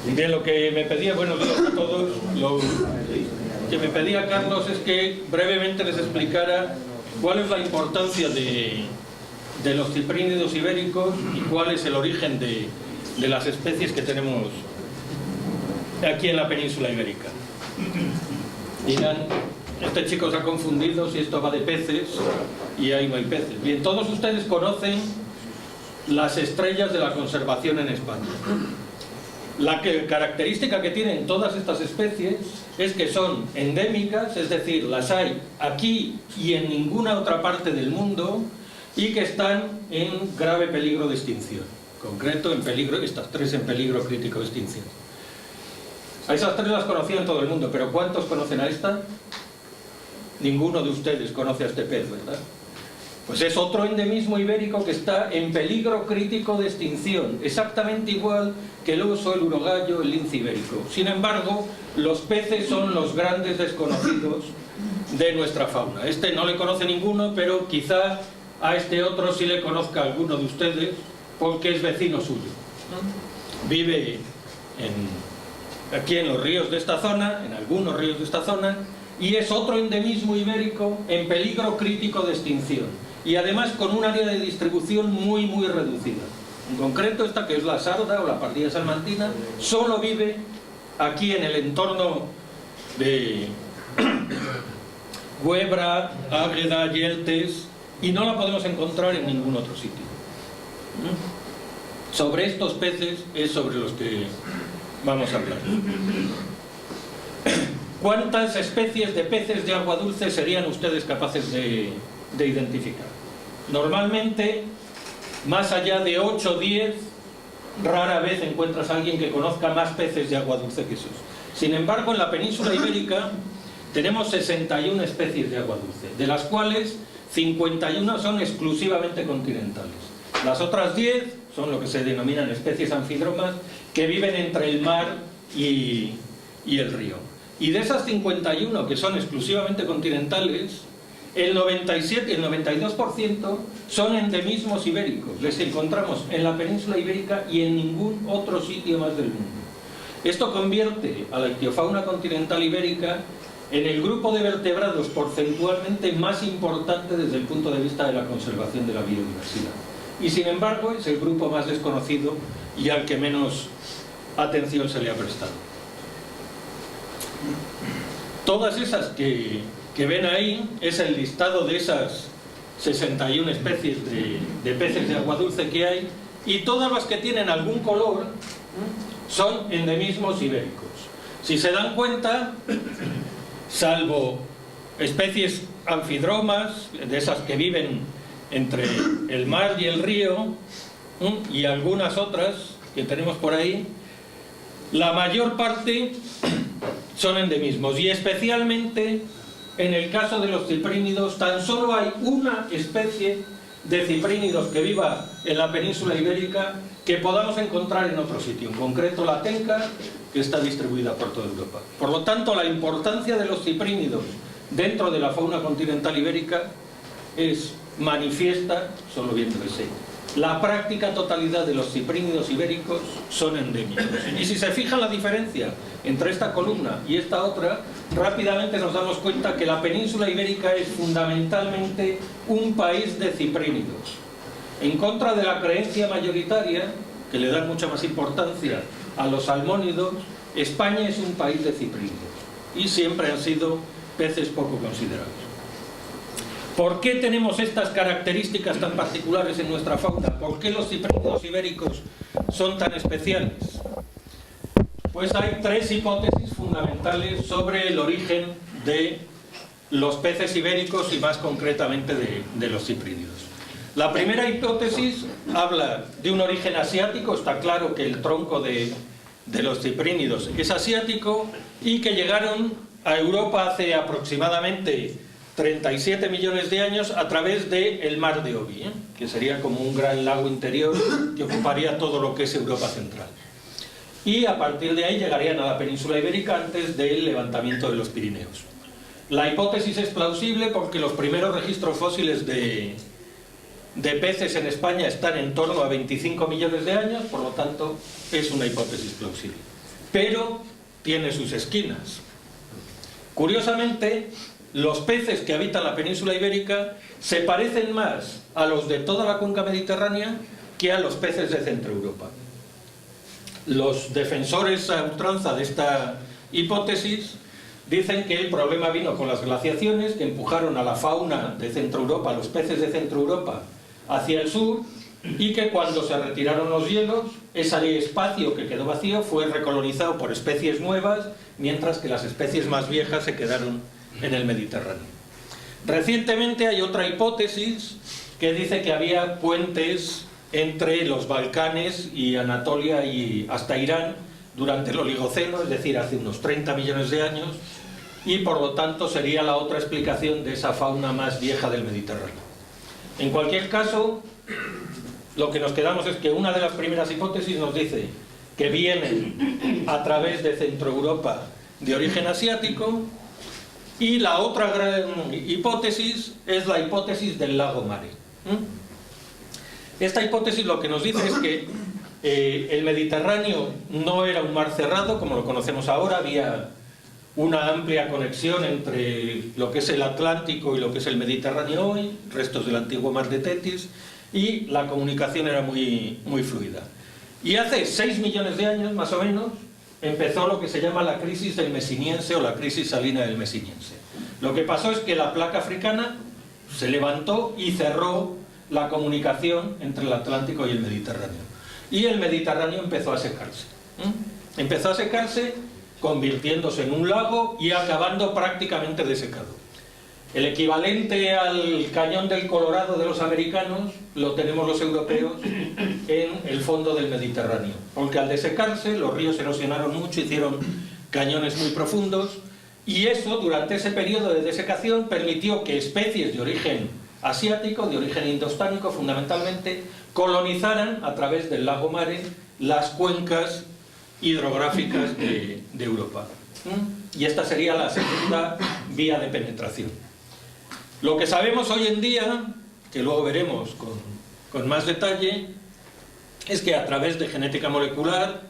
Bien, lo que me pedía, buenos días a todos, lo que me pedía Carlos es que brevemente les explicara cuál es la importancia de los ciprínidos ibéricos y cuál es el origen de las especies que tenemos aquí en la península ibérica. Dirán, este chico se ha confundido si esto va de peces y ahí no hay peces. Bien, todos ustedes conocen las estrellas de la conservación en España. La característica que tienen todas estas especies es que son endémicas, es decir, las hay aquí y en ninguna otra parte del mundo, y que están en grave peligro de extinción. En concreto, estas tres en peligro crítico de extinción. A esas tres las conocían todo el mundo, pero ¿cuántos conocen a esta? Ninguno de ustedes conoce a este pez, ¿verdad? Pues es otro endemismo ibérico que está en peligro crítico de extinción, exactamente igual que el oso, el urogallo, el lince ibérico. Sin embargo, los peces son los grandes desconocidos de nuestra fauna. Este no le conoce ninguno, pero quizá a este otro sí le conozca alguno de ustedes, porque es vecino suyo. Vive aquí en los ríos de esta zona, en algunos ríos de esta zona, y es otro endemismo ibérico en peligro crítico de extinción. Y además con un área de distribución muy reducida. En concreto esta, que es la sarda o la pardilla salmantina, solo vive aquí en el entorno de Huebra, Águeda, Yeltes, y no la podemos encontrar en ningún otro sitio. Sobre estos peces es sobre los que vamos a hablar. ¿Cuántas especies de peces de agua dulce serían ustedes capaces de identificar? Normalmente, más allá de 8 o 10, rara vez encuentras a alguien que conozca más peces de agua dulce que esos. Sin embargo, en la península ibérica tenemos 61 especies de agua dulce, de las cuales 51 son exclusivamente continentales. Las otras 10 son lo que se denominan especies anfidromas, que viven entre el mar y el río. Y de esas 51 que son exclusivamente continentales, el 92% son endemismos ibéricos. Les encontramos en la península ibérica y en ningún otro sitio más del mundo. Esto convierte a la ictiofauna continental ibérica en el grupo de vertebrados porcentualmente más importante desde el punto de vista de la conservación de la biodiversidad. Y sin embargo es el grupo más desconocido y al que menos atención se le ha prestado. Todas esas que ven ahí es el listado de esas 61 especies de peces de agua dulce que hay, y todas las que tienen algún color son endemismos ibéricos. Si se dan cuenta, salvo especies anfidromas, de esas que viven entre el mar y el río, y algunas otras que tenemos por ahí, la mayor parte son endemismos, y especialmente en el caso de los ciprínidos, tan solo hay una especie de ciprínidos que viva en la península ibérica que podamos encontrar en otro sitio, en concreto la tenca, que está distribuida por toda Europa. Por lo tanto, la importancia de los ciprínidos dentro de la fauna continental ibérica es manifiesta solo viéndose. La práctica totalidad de los ciprínidos ibéricos son endémicos. Y si se fija la diferencia entre esta columna y esta otra, rápidamente nos damos cuenta que la península ibérica es fundamentalmente un país de ciprínidos. En contra de la creencia mayoritaria, que le da mucha más importancia a los salmónidos, España es un país de ciprínidos. Y siempre han sido peces poco considerados. ¿Por qué tenemos estas características tan particulares en nuestra fauna? ¿Por qué los ciprínidos ibéricos son tan especiales? Pues hay tres hipótesis fundamentales sobre el origen de los peces ibéricos y más concretamente de los ciprínidos. La primera hipótesis habla de un origen asiático. Está claro que el tronco de los ciprínidos es asiático y que llegaron a Europa hace aproximadamente 37 millones de años a través del mar de Obi, que sería como un gran lago interior que ocuparía todo lo que es Europa central. Y a partir de ahí llegarían a la península ibérica antes del levantamiento de los Pirineos. La hipótesis es plausible porque los primeros registros fósiles de peces en España están en torno a 25 millones de años, por lo tanto es una hipótesis plausible. pero tiene sus esquinas. Curiosamente, los peces que habitan la península ibérica se parecen más a los de toda la cuenca mediterránea que a los peces de Centro Europa. Los defensores a ultranza de esta hipótesis dicen que el problema vino con las glaciaciones que empujaron a la fauna de Centro Europa, a los peces de Centro Europa, hacia el sur, y que cuando se retiraron los hielos, ese espacio que quedó vacío fue recolonizado por especies nuevas, mientras que las especies más viejas se quedaron en el Mediterráneo. Recientemente hay otra hipótesis que dice que había puentes entre los Balcanes y Anatolia y hasta Irán durante el Oligoceno, es decir, hace unos 30 millones de años, y por lo tanto sería la otra explicación de esa fauna más vieja del Mediterráneo. En cualquier caso, lo que nos quedamos es que una de las primeras hipótesis nos dice que vienen a través de Centro Europa de origen asiático, y la otra gran hipótesis es la hipótesis del lago Mare. Esta hipótesis lo que nos dice es que el Mediterráneo no era un mar cerrado como lo conocemos ahora, había una amplia conexión entre lo que es el Atlántico y lo que es el Mediterráneo hoy, restos del antiguo mar de Tetis, y la comunicación era muy fluida. Y hace 6 millones de años, más o menos, empezó lo que se llama la crisis del Mesiniense o la crisis salina del Mesiniense. Lo que pasó es que la placa africana se levantó y cerró la comunicación entre el Atlántico y el Mediterráneo. Y el Mediterráneo empezó a secarse. Empezó a secarse, convirtiéndose en un lago y acabando prácticamente desecado. El equivalente al cañón del Colorado de los americanos lo tenemos los europeos en el fondo del Mediterráneo, porque al desecarse los ríos erosionaron mucho, hicieron cañones muy profundos, y eso durante ese periodo de desecación permitió que especies de origen asiático, de origen indostánico fundamentalmente, colonizaran a través del lago Mare las cuencas hidrográficas de Europa. Y esta sería la segunda vía de penetración. Lo que sabemos hoy en día, que luego veremos con más detalle, es que a través de genética molecular,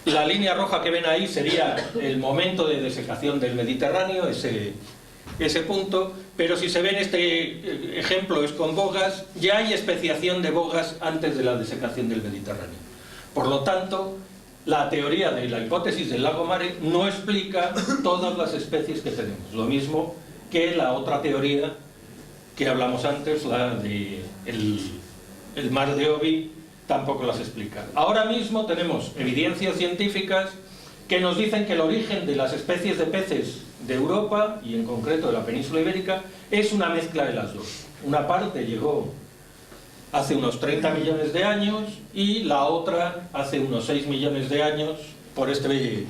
la línea roja que ven ahí sería el momento de desecación del Mediterráneo, ese punto, pero si se ven este ejemplo es con bogas, ya hay especiación de bogas antes de la desecación del Mediterráneo. Por lo tanto, la teoría de la hipótesis del lago Mare no explica todas las especies que tenemos. Lo mismo que la otra teoría que hablamos antes, la de el mar de Obi, tampoco las explica. Ahora mismo tenemos evidencias científicas que nos dicen que el origen de las especies de peces de Europa, y en concreto de la península ibérica, es una mezcla de las dos. Una parte llegó hace unos 30 millones de años y la otra hace unos 6 millones de años por este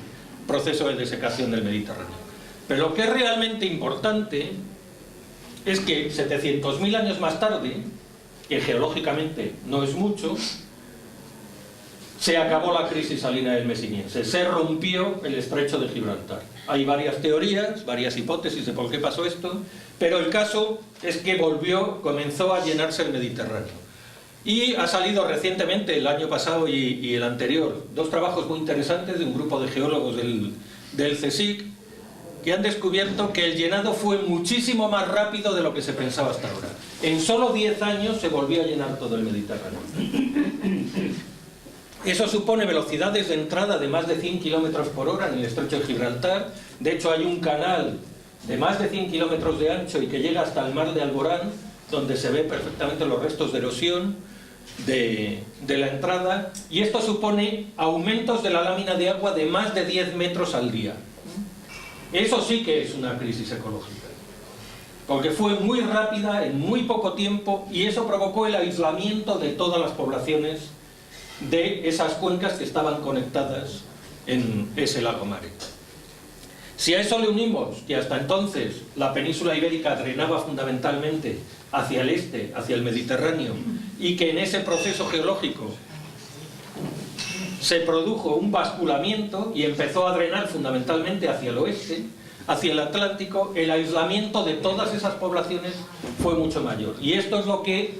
proceso de desecación del Mediterráneo. Pero lo que es realmente importante es que 700.000 años más tarde, que geológicamente no es mucho, se acabó la crisis salina del Mesiniense, se rompió el estrecho de Gibraltar. Hay varias teorías, varias hipótesis de por qué pasó esto, pero el caso es que comenzó a llenarse el Mediterráneo. Y ha salido recientemente, el año pasado y el anterior, 2 trabajos muy interesantes de un grupo de geólogos del CSIC, que han descubierto que el llenado fue muchísimo más rápido de lo que se pensaba hasta ahora. En solo 10 años se volvió a llenar todo el Mediterráneo. Eso supone velocidades de entrada de más de 100 km por hora en el estrecho de Gibraltar. De hecho, hay un canal de más de 100 kilómetros de ancho y que llega hasta el mar de Alborán, donde se ven perfectamente los restos de erosión de la entrada, y esto supone aumentos de la lámina de agua de más de 10 metros al día. Eso sí que es una crisis ecológica, porque fue muy rápida, en muy poco tiempo, y eso provocó el aislamiento de todas las poblaciones de esas cuencas que estaban conectadas en ese lago Mare. Si a eso le unimos que hasta entonces la península ibérica drenaba fundamentalmente hacia el este, hacia el Mediterráneo, y que en ese proceso geológico se produjo un basculamiento y empezó a drenar fundamentalmente hacia el oeste, hacia el Atlántico, el aislamiento de todas esas poblaciones fue mucho mayor. Y esto es lo que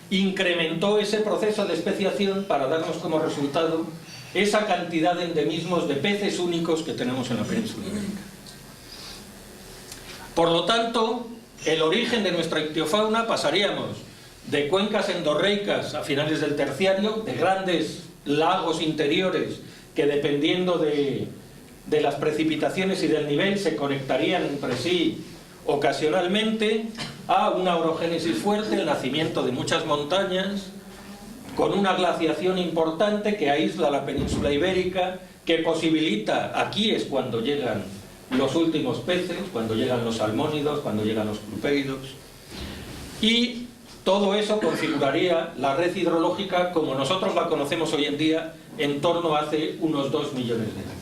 incrementó ese proceso de especiación para darnos como resultado esa cantidad de endemismos de peces únicos que tenemos en la península ibérica. Por lo tanto, el origen de nuestra ictiofauna pasaríamos de cuencas endorreicas a finales del Terciario, de grandes lagos interiores que dependiendo de las precipitaciones y del nivel se conectarían entre sí ocasionalmente, a una orogénesis fuerte, el nacimiento de muchas montañas, con una glaciación importante que aísla la península ibérica, que posibilita, aquí es cuando llegan los últimos peces, cuando llegan los salmónidos, cuando llegan los crupeidos, y todo eso configuraría la red hidrológica como nosotros la conocemos hoy en día, en torno a hace unos 2 millones de años.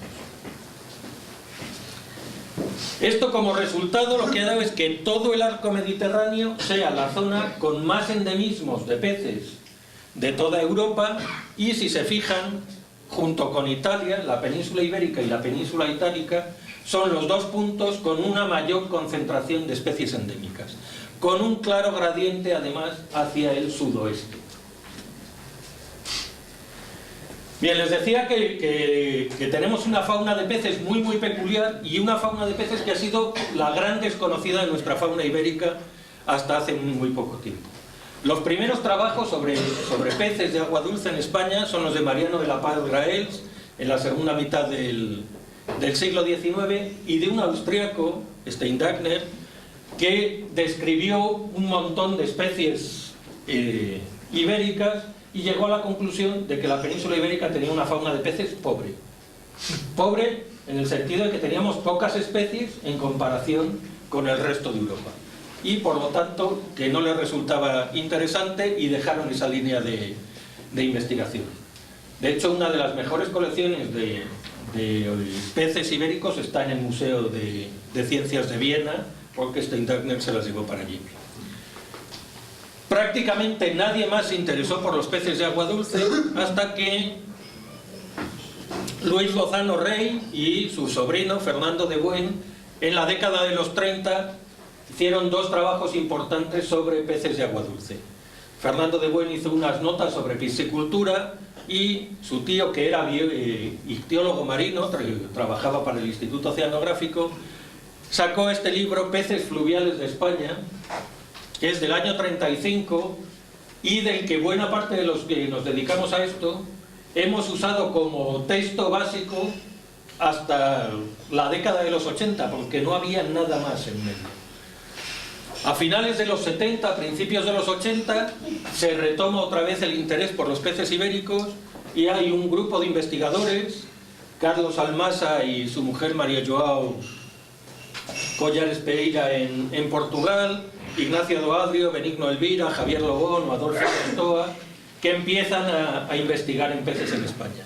Esto como resultado lo que ha dado es que todo el arco mediterráneo sea la zona con más endemismos de peces de toda Europa, y si se fijan, junto con Italia, la península ibérica y la península itálica son los dos puntos con una mayor concentración de especies endémicas, con un claro gradiente además hacia el sudoeste. Bien, les decía que tenemos una fauna de peces muy peculiar, y una fauna de peces que ha sido la gran desconocida de nuestra fauna ibérica hasta hace muy poco tiempo. Los primeros trabajos sobre peces de agua dulce en España son los de Mariano de la Paz Graells, en la segunda mitad del siglo XIX, y de un austríaco, Steindagner, que describió un montón de especies ibéricas y llegó a la conclusión de que la península ibérica tenía una fauna de peces pobre. Pobre en el sentido de que teníamos pocas especies en comparación con el resto de Europa. Y por lo tanto que no les resultaba interesante y dejaron esa línea de investigación. De hecho, una de las mejores colecciones de peces ibéricos está en el Museo de Ciencias de Viena, porque Steindagner se las llevó para allí. Prácticamente nadie más se interesó por los peces de agua dulce hasta que Luis Lozano Rey y su sobrino Fernando de Buen, en la década de los 30, hicieron dos trabajos importantes sobre peces de agua dulce. Fernando de Buen hizo unas notas sobre piscicultura, y su tío, que era ictiólogo marino, trabajaba para el Instituto Oceanográfico, sacó este libro, Peces fluviales de España, que es del año 35, y del que buena parte de los que nos dedicamos a esto hemos usado como texto básico hasta la década de los 80, porque no había nada más en medio. A finales de los 70, principios de los 80, se retoma otra vez el interés por los peces ibéricos, y hay un grupo de investigadores, Carlos Almasa y su mujer María Joao Collares Pereira en Portugal, Ignacio Doadrio, Benigno Elvira, Javier Lobón o Adolfo Costoa, que empiezan a investigar en peces en España.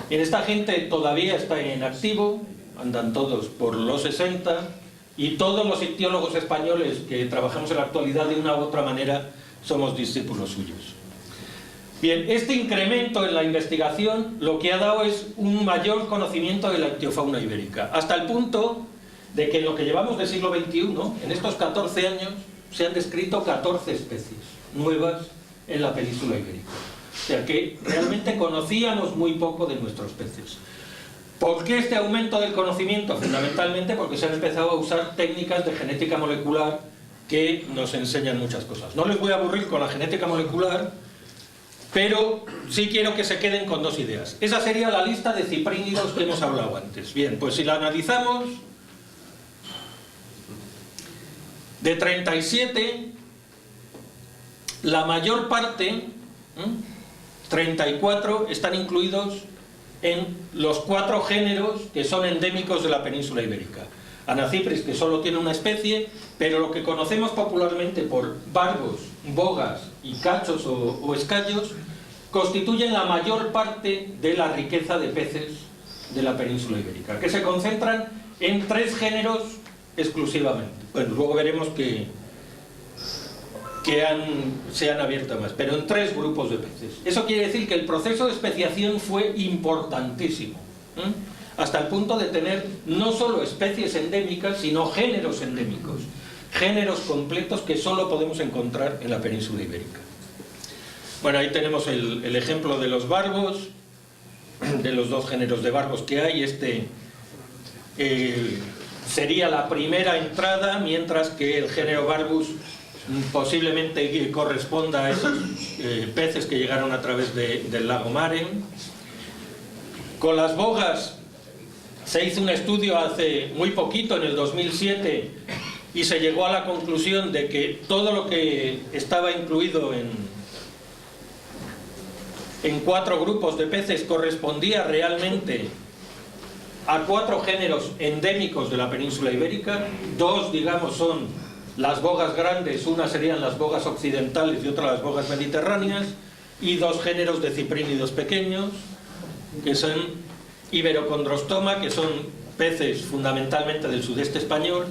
Y esta gente todavía está en activo, andan todos por los 60, y todos los ictiólogos españoles que trabajamos en la actualidad de una u otra manera somos discípulos suyos. Bien, este incremento en la investigación lo que ha dado es un mayor conocimiento de la ictiofauna ibérica, hasta el punto de que en lo que llevamos del siglo XXI, en estos 14 años, se han descrito 14 especies nuevas en la península ibérica. O sea que realmente conocíamos muy poco de nuestros peces. ¿Por qué este aumento del conocimiento? Fundamentalmente porque se han empezado a usar técnicas de genética molecular que nos enseñan muchas cosas. No les voy a aburrir con la genética molecular, pero sí quiero que se queden con dos ideas. Esa sería la lista de ciprínidos que hemos hablado antes. Bien, pues si la analizamos, de 37, la mayor parte, 34, están incluidos en los 4 géneros que son endémicos de la península ibérica. Anacipris, que solo tiene una especie, pero lo que conocemos popularmente por barbos, bogas y cachos o escayos, constituyen la mayor parte de la riqueza de peces de la península ibérica, que se concentran en 3 géneros exclusivamente. Bueno, luego veremos que se han abierto más, pero en 3 grupos de peces. Eso quiere decir que el proceso de especiación fue importantísimo, hasta el punto de tener no solo especies endémicas, sino géneros endémicos, géneros completos que solo podemos encontrar en la península ibérica. Bueno, ahí tenemos el ejemplo de los barbos, de los dos géneros de barbos que hay. Sería la primera entrada, mientras que el género Barbus posiblemente corresponda a esos peces que llegaron a través del lago Maren. Con las bogas se hizo un estudio hace muy poquito, en el 2007, y se llegó a la conclusión de que todo lo que estaba incluido en 4 grupos de peces correspondía realmente a 4 géneros endémicos de la península ibérica. 2, digamos, son las bogas grandes, una serían las bogas occidentales y otra las bogas mediterráneas, y 2 géneros de ciprínidos pequeños, que son Iberocondrostoma, que son peces fundamentalmente del sudeste español,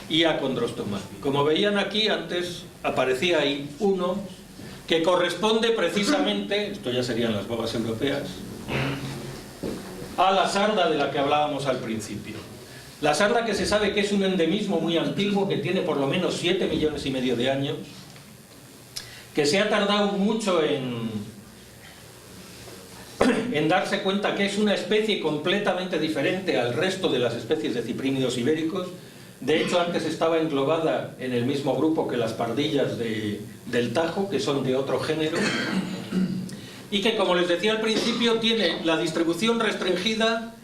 y Acondrostoma. Como veían aquí, antes aparecía ahí uno que corresponde precisamente, esto ya serían las bogas europeas, a la sarda de la que hablábamos al principio. La sarda, que se sabe que es un endemismo muy antiguo, que tiene por lo menos 7,5 millones de años, que se ha tardado mucho en darse cuenta que es una especie completamente diferente al resto de las especies de ciprínidos ibéricos. De hecho, antes estaba englobada en el mismo grupo que las pardillas del Tajo, que son de otro género, y que, como les decía al principio, tiene la distribución restringida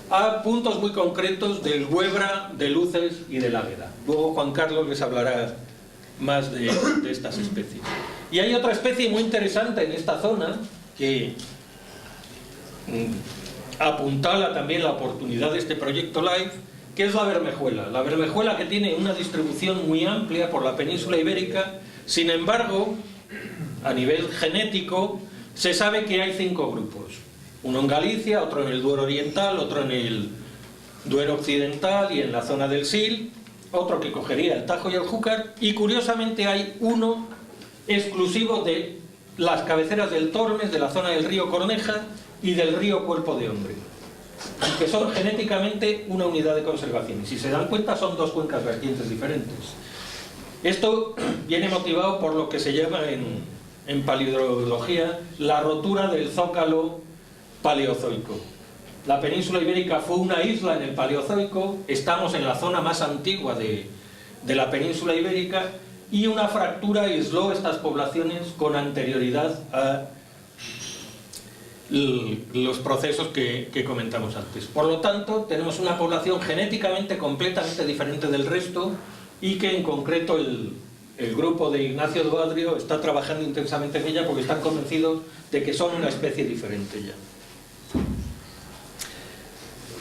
a puntos muy concretos del Huebra, de Luces y del Águeda. Luego Juan Carlos les hablará más de estas especies. Y hay otra especie muy interesante en esta zona que apuntala también la oportunidad de este proyecto LIFE, que es la bermejuela. La bermejuela, que tiene una distribución muy amplia por la península ibérica. Sin embargo, a nivel genético, se sabe que hay 5 grupos. Uno en Galicia, otro en el Duero Oriental, otro en el Duero Occidental y en la zona del Sil, otro que cogería el Tajo y el Júcar, y curiosamente hay uno exclusivo de las cabeceras del Tormes, de la zona del río Corneja y del río Cuerpo de Hombre, que son genéticamente una unidad de conservación. Y si se dan cuenta, son 2 cuencas vertientes diferentes. Esto viene motivado por lo que se llama en paleohidrología la rotura del zócalo paleozoico. La península ibérica fue una isla en el Paleozoico, estamos en la zona más antigua de la península ibérica, y una fractura aisló estas poblaciones con anterioridad a los procesos que comentamos antes. Por lo tanto, tenemos una población genéticamente completamente diferente del resto, y que en concreto el grupo de Ignacio Doadrio está trabajando intensamente en ella, porque están convencidos de que son una especie diferente ya.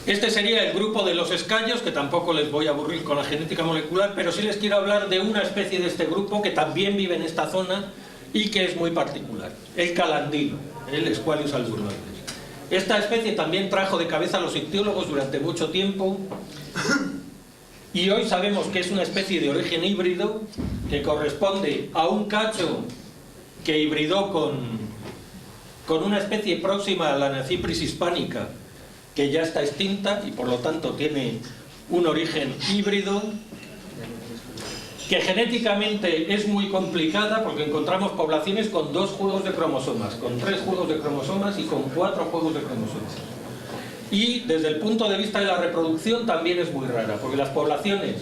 Este sería el grupo de los escayos, que tampoco les voy a aburrir con la genética molecular, pero sí les quiero hablar de una especie de este grupo que también vive en esta zona y que es muy particular: el calandino, el Squalius alburnoides. Esta especie también trajo de cabeza a los ictiólogos durante mucho tiempo, y hoy sabemos que es una especie de origen híbrido, que corresponde a un cacho que hibridó con una especie próxima a la Anacipris hispanica, que ya está extinta y por lo tanto tiene un origen híbrido, que genéticamente es muy complicada, porque encontramos poblaciones con 2 juegos de cromosomas, con 3 juegos de cromosomas y con 4 juegos de cromosomas. Y desde el punto de vista de la reproducción también es muy rara, porque las poblaciones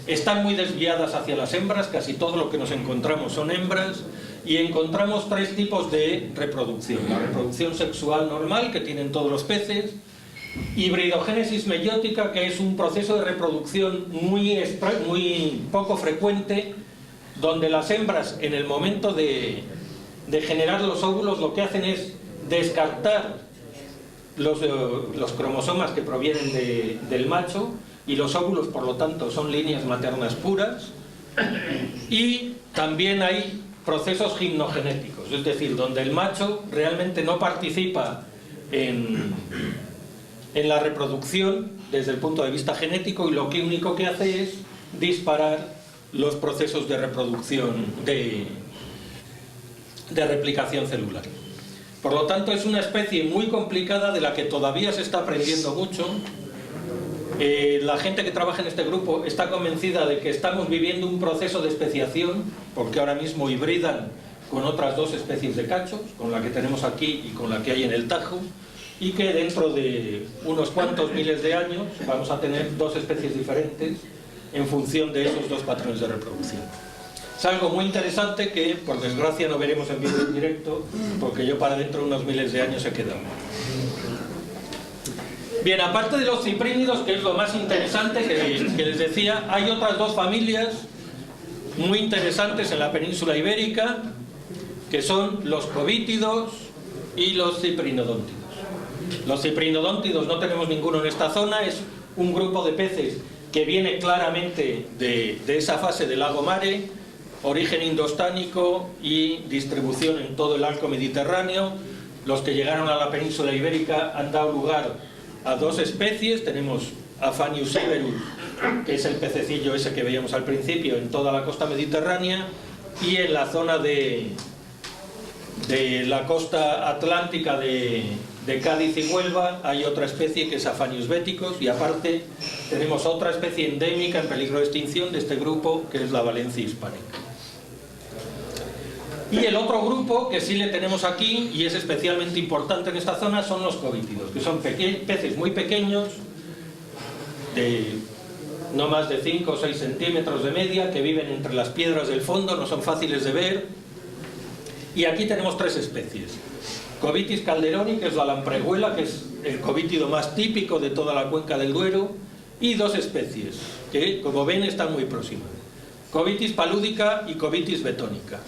están muy desviadas hacia las hembras. Casi todo lo que nos encontramos son hembras, y encontramos 3 tipos de reproducción: la reproducción sexual normal, que tienen todos los peces; hibridogénesis meiótica, que es un proceso de reproducción muy poco frecuente, donde las hembras, en el momento de generar los óvulos, lo que hacen es descartar los cromosomas que provienen del macho, y los óvulos, por lo tanto, son líneas maternas puras. Y también hay procesos gimnogenéticos, es decir, donde el macho realmente no participa en la reproducción desde el punto de vista genético, y lo único que hace es disparar los procesos de reproducción, de replicación celular. Por lo tanto, es una especie muy complicada, de la que todavía se está aprendiendo mucho. La gente que trabaja en este grupo está convencida de que estamos viviendo un proceso de especiación, porque ahora mismo hibridan con otras 2 especies de cachos, con la que tenemos aquí y con la que hay en el Tajo, y que dentro de unos cuantos miles de años vamos a tener dos especies diferentes en función de esos dos patrones de reproducción. Es algo muy interesante que, por desgracia, no veremos en vivo y en directo, porque yo para dentro de unos miles de años he quedado. Bien, aparte de los ciprínidos, que es lo más interesante que les decía, hay otras dos familias muy interesantes en la península ibérica, que son los covítidos y los ciprinodóntidos. Los ciprinodóntidos no tenemos ninguno en esta zona, es un grupo de peces que viene claramente de esa fase del lago Mare, origen indostánico y distribución en todo el arco mediterráneo. Los que llegaron a la península ibérica han dado lugar a dos especies. Tenemos Aphanius iberus, que es el pececillo ese que veíamos al principio, en toda la costa mediterránea, y en la zona de la costa atlántica de Cádiz y Huelva hay otra especie que es Aphanius beticus, y aparte tenemos otra especie endémica en peligro de extinción de este grupo, que es la Valencia hispánica. Y el otro grupo que sí le tenemos aquí, y es especialmente importante en esta zona, son los covítidos, que son peces muy pequeños, de no más de 5 o 6 centímetros de media, que viven entre las piedras del fondo, no son fáciles de ver. Y aquí tenemos tres especies. Covitis calderoni, que es la lamprehuela, que es el covítido más típico de toda la cuenca del Duero, y dos especies, que como ven están muy próximas. Covitis paludica y Covitis betonica.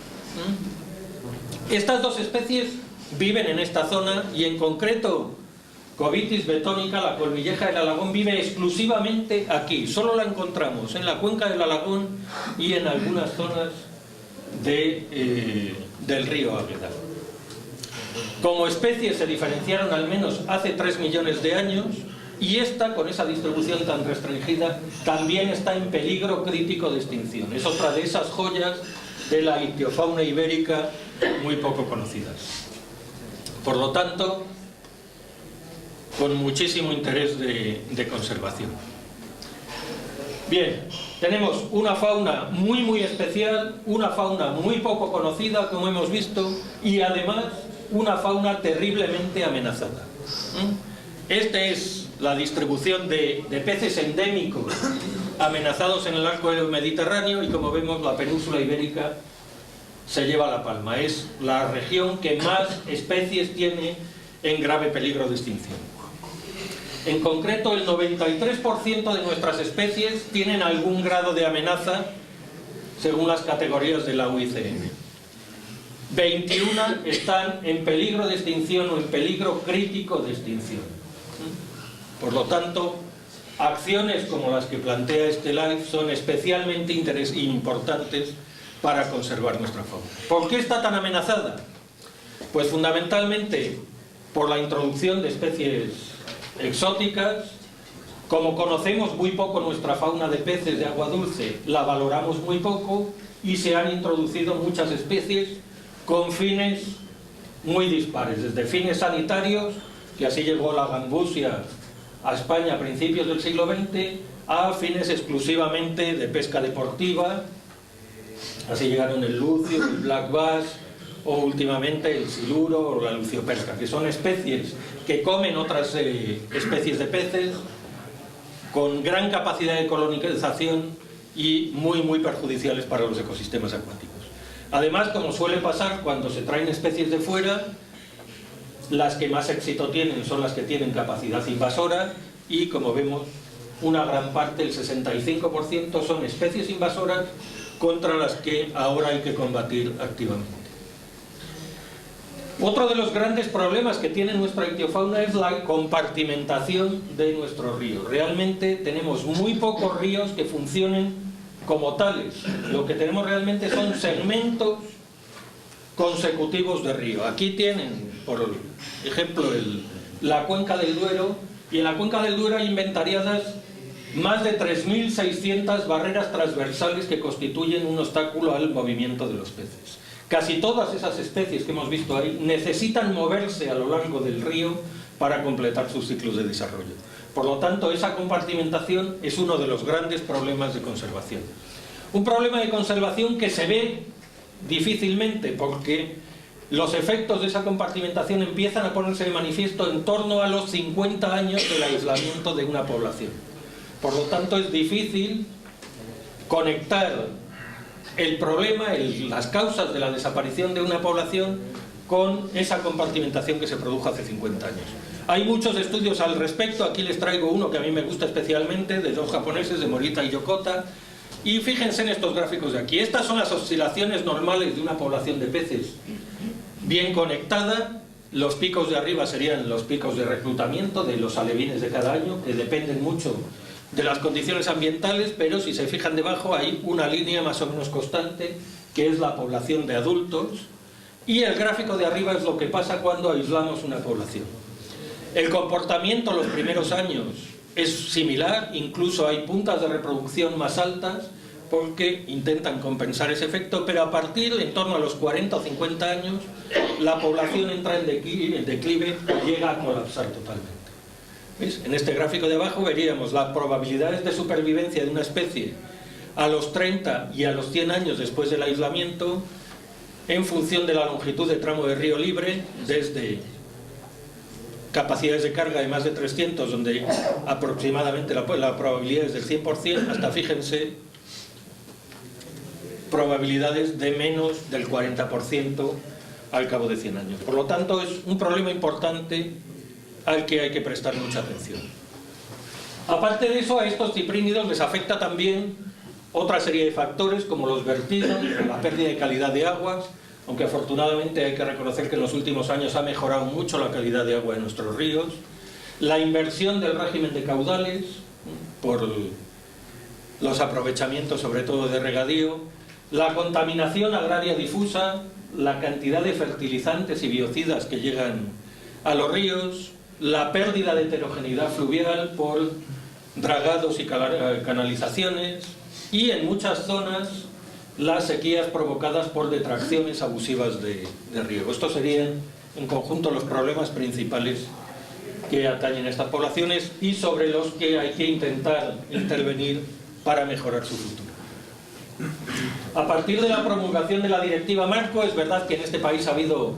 Estas dos especies viven en esta zona, y en concreto Covitis betonica, la colmilleja del Alagón, vive exclusivamente aquí. Solo la encontramos en la cuenca del Alagón y en algunas zonas del río Águeda. Como especies se diferenciaron al menos hace 3 millones de años, y esta, con esa distribución tan restringida, también está en peligro crítico de extinción. Es otra de esas joyas de la ictiofauna ibérica muy poco conocidas. Por lo tanto, con muchísimo interés de conservación. Bien, tenemos una fauna muy especial, una fauna muy poco conocida, como hemos visto, y además una fauna terriblemente amenazada. Esta es la distribución de peces endémicos amenazados en el arco mediterráneo, y como vemos la península ibérica se lleva la palma. Es la región que más especies tiene en grave peligro de extinción. En concreto, el 93% de nuestras especies tienen algún grado de amenaza según las categorías de la UICN. 21 están en peligro de extinción o en peligro crítico de extinción. Por lo tanto, acciones como las que plantea este LIFE son especialmente importantes para conservar nuestra fauna. ¿Por qué está tan amenazada? Pues fundamentalmente por la introducción de especies exóticas. Como conocemos muy poco nuestra fauna de peces de agua dulce, la valoramos muy poco, y se han introducido muchas especies con fines muy dispares, desde fines sanitarios, que así llegó la gambusia a España a principios del siglo XX, a fines exclusivamente de pesca deportiva. Así llegaron el lucio, el black bass, o últimamente el siluro o la luciopesca, que son especies que comen otras especies de peces, con gran capacidad de colonización y muy perjudiciales para los ecosistemas acuáticos. Además, como suele pasar cuando se traen especies de fuera, las que más éxito tienen son las que tienen capacidad invasora, y como vemos, una gran parte, el 65%, son especies invasoras contra las que ahora hay que combatir activamente. Otro de los grandes problemas que tiene nuestra ictiofauna es la compartimentación de nuestros ríos. Realmente tenemos muy pocos ríos que funcionen como tales. Lo que tenemos realmente son segmentos consecutivos de río. Aquí tienen, por ejemplo, la cuenca del Duero, y en la cuenca del Duero hay inventariadas más de 3.600 barreras transversales que constituyen un obstáculo al movimiento de los peces. Casi todas esas especies que hemos visto ahí necesitan moverse a lo largo del río para completar sus ciclos de desarrollo. Por lo tanto, esa compartimentación es uno de los grandes problemas de conservación. Un problema de conservación que se ve difícilmente, porque los efectos de esa compartimentación empiezan a ponerse de manifiesto en torno a los 50 años del aislamiento de una población. Por lo tanto, es difícil conectar el problema, las causas de la desaparición de una población con esa compartimentación que se produjo hace 50 años. Hay muchos estudios al respecto, aquí les traigo uno que a mí me gusta especialmente, de dos japoneses, de Morita y Yokota, y fíjense en estos gráficos de aquí. Estas son las oscilaciones normales de una población de peces bien conectada. Los picos de arriba serían los picos de reclutamiento de los alevines de cada año, que dependen mucho de las condiciones ambientales, pero si se fijan debajo hay una línea más o menos constante, que es la población de adultos, y el gráfico de arriba es lo que pasa cuando aislamos una población. El comportamiento los primeros años es similar, incluso hay puntas de reproducción más altas, porque intentan compensar ese efecto, pero a partir de en torno a los 40 o 50 años, la población entra en declive y llega a colapsar totalmente. ¿Veis? En este gráfico de abajo veríamos las probabilidades de supervivencia de una especie a los 30 y a los 100 años después del aislamiento, en función de la longitud de tramo de río libre, desde capacidades de carga de más de 300, donde aproximadamente la probabilidad es del 100%, hasta, fíjense, probabilidades de menos del 40% al cabo de 100 años. Por lo tanto, es un problema importante al que hay que prestar mucha atención. Aparte de eso, a estos ciprínidos les afecta también otra serie de factores, como los vertidos, la pérdida de calidad de aguas, aunque afortunadamente hay que reconocer que en los últimos años ha mejorado mucho la calidad de agua de nuestros ríos, la inversión del régimen de caudales por los aprovechamientos sobre todo de regadío, la contaminación agraria difusa, la cantidad de fertilizantes y biocidas que llegan a los ríos, la pérdida de heterogeneidad fluvial por dragados y canalizaciones, y en muchas zonas las sequías provocadas por detracciones abusivas de riego. Estos serían en conjunto los problemas principales que atañen a estas poblaciones y sobre los que hay que intentar intervenir para mejorar su futuro. A partir de la promulgación de la Directiva Marco, es verdad que en este país ha habido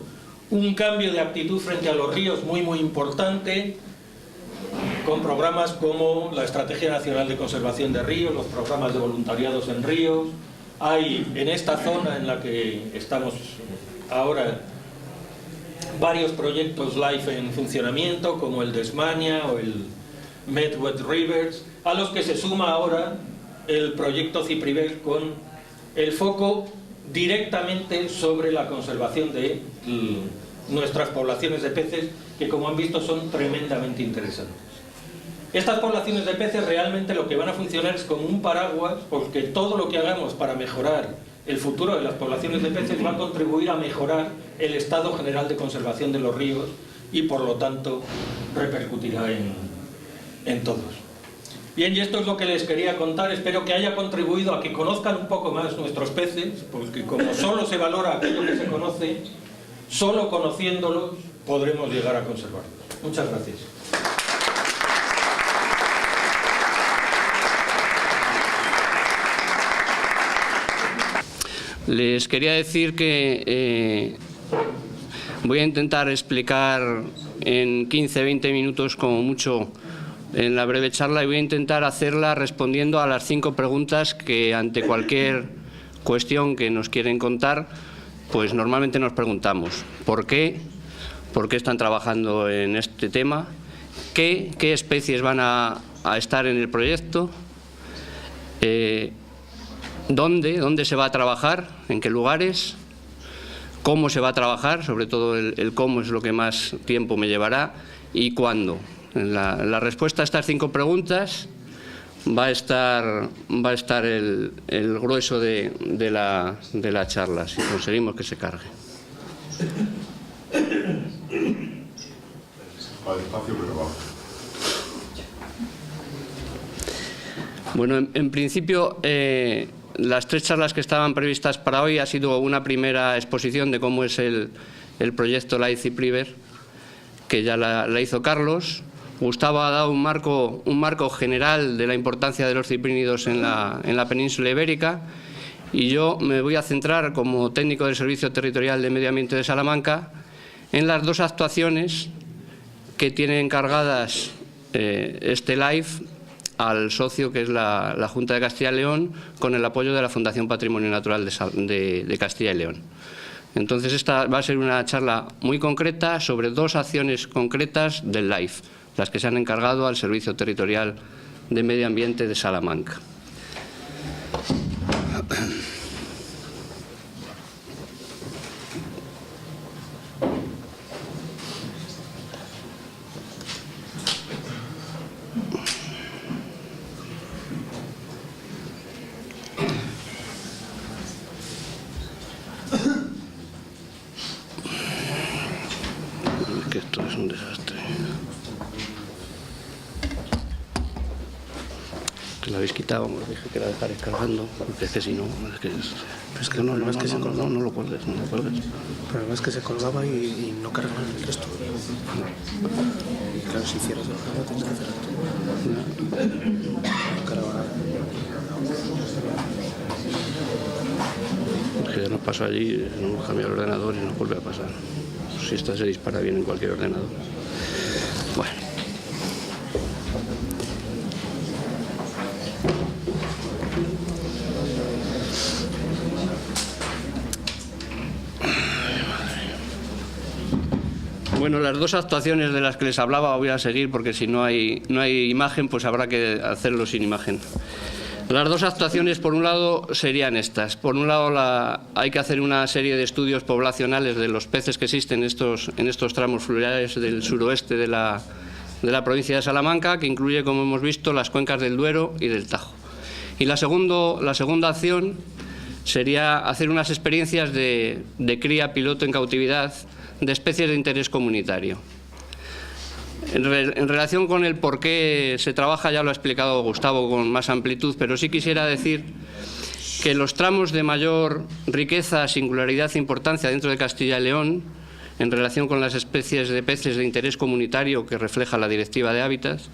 un cambio de actitud frente a los ríos muy importante, con programas como la Estrategia Nacional de Conservación de Ríos, los programas de voluntariados en ríos. Hay en esta zona en la que estamos ahora varios proyectos LIFE en funcionamiento, como el de Esmania o el Med-Wet Rivers, a los que se suma ahora el proyecto Cipriver, con el foco directamente sobre la conservación de nuestras poblaciones de peces, que como han visto son tremendamente interesantes. Estas poblaciones de peces realmente lo que van a funcionar es como un paraguas, porque todo lo que hagamos para mejorar el futuro de las poblaciones de peces va a contribuir a mejorar el estado general de conservación de los ríos y por lo tanto repercutirá en todos. Bien, y esto es lo que les quería contar. Espero que haya contribuido a que conozcan un poco más nuestros peces, porque como solo se valora aquello que se conoce, solo conociéndolos podremos llegar a conservarlos. Muchas gracias. Les quería decir que voy a intentar explicar en 15-20 minutos como mucho en la breve charla, y voy a intentar hacerla respondiendo a las 5 preguntas que ante cualquier cuestión que nos quieren contar, pues normalmente nos preguntamos. ¿Por qué? ¿Por qué están trabajando en este tema? ¿Qué especies van a estar en el proyecto? ¿Dónde se va a trabajar? ¿En qué lugares? ¿Cómo se va a trabajar? Sobre todo el cómo es lo que más tiempo me llevará. ¿Y cuándo? La respuesta a estas 5 preguntas va a estar el grueso de la charla, si conseguimos que se cargue. Bueno, en principio, las 3 charlas que estaban previstas para hoy ha sido una primera exposición de cómo es el proyecto LIFE Cipriver, que ya la hizo Carlos. Gustavo ha dado un marco general de la importancia de los ciprínidos en la península ibérica, y yo me voy a centrar como técnico del Servicio Territorial de Medio Ambiente de Salamanca en las dos actuaciones que tiene encargadas este LIFE al socio que es la Junta de Castilla y León, con el apoyo de la Fundación Patrimonio Natural de Castilla y León. Entonces esta va a ser una charla muy concreta sobre dos acciones concretas del LIFE, las que se han encargado al Servicio Territorial de Medio Ambiente de Salamanca. Que esto es un desastre. Que la habéis quitado, os dije que la dejaréis cargando, porque es que si no, es que no lo cuelgues, no lo cuelgues. El problema es que se colgaba y no cargaba el resto. Y claro, si hicieras el cargo tienes que hacer esto. No cargaba. Es que ya nos pasó allí, nos hemos cambiado el ordenador y nos vuelve a pasar. Si esta se dispara bien en cualquier ordenador. Bueno. Bueno, las dos actuaciones de las que les hablaba voy a seguir porque si no hay imagen, pues habrá que hacerlo sin imagen. Las dos actuaciones, por un lado, serían estas. Por un lado, hay que hacer una serie de estudios poblacionales de los peces que existen en estos tramos fluviales del suroeste de la provincia de Salamanca, que incluye, como hemos visto, las cuencas del Duero y del Tajo. Y la segunda acción sería hacer unas experiencias de cría piloto en cautividad de especies de interés comunitario. En relación con el por qué se trabaja, ya lo ha explicado Gustavo con más amplitud, pero sí quisiera decir que los tramos de mayor riqueza, singularidad e importancia dentro de Castilla y León, en relación con las especies de peces de interés comunitario que refleja la Directiva de Hábitats,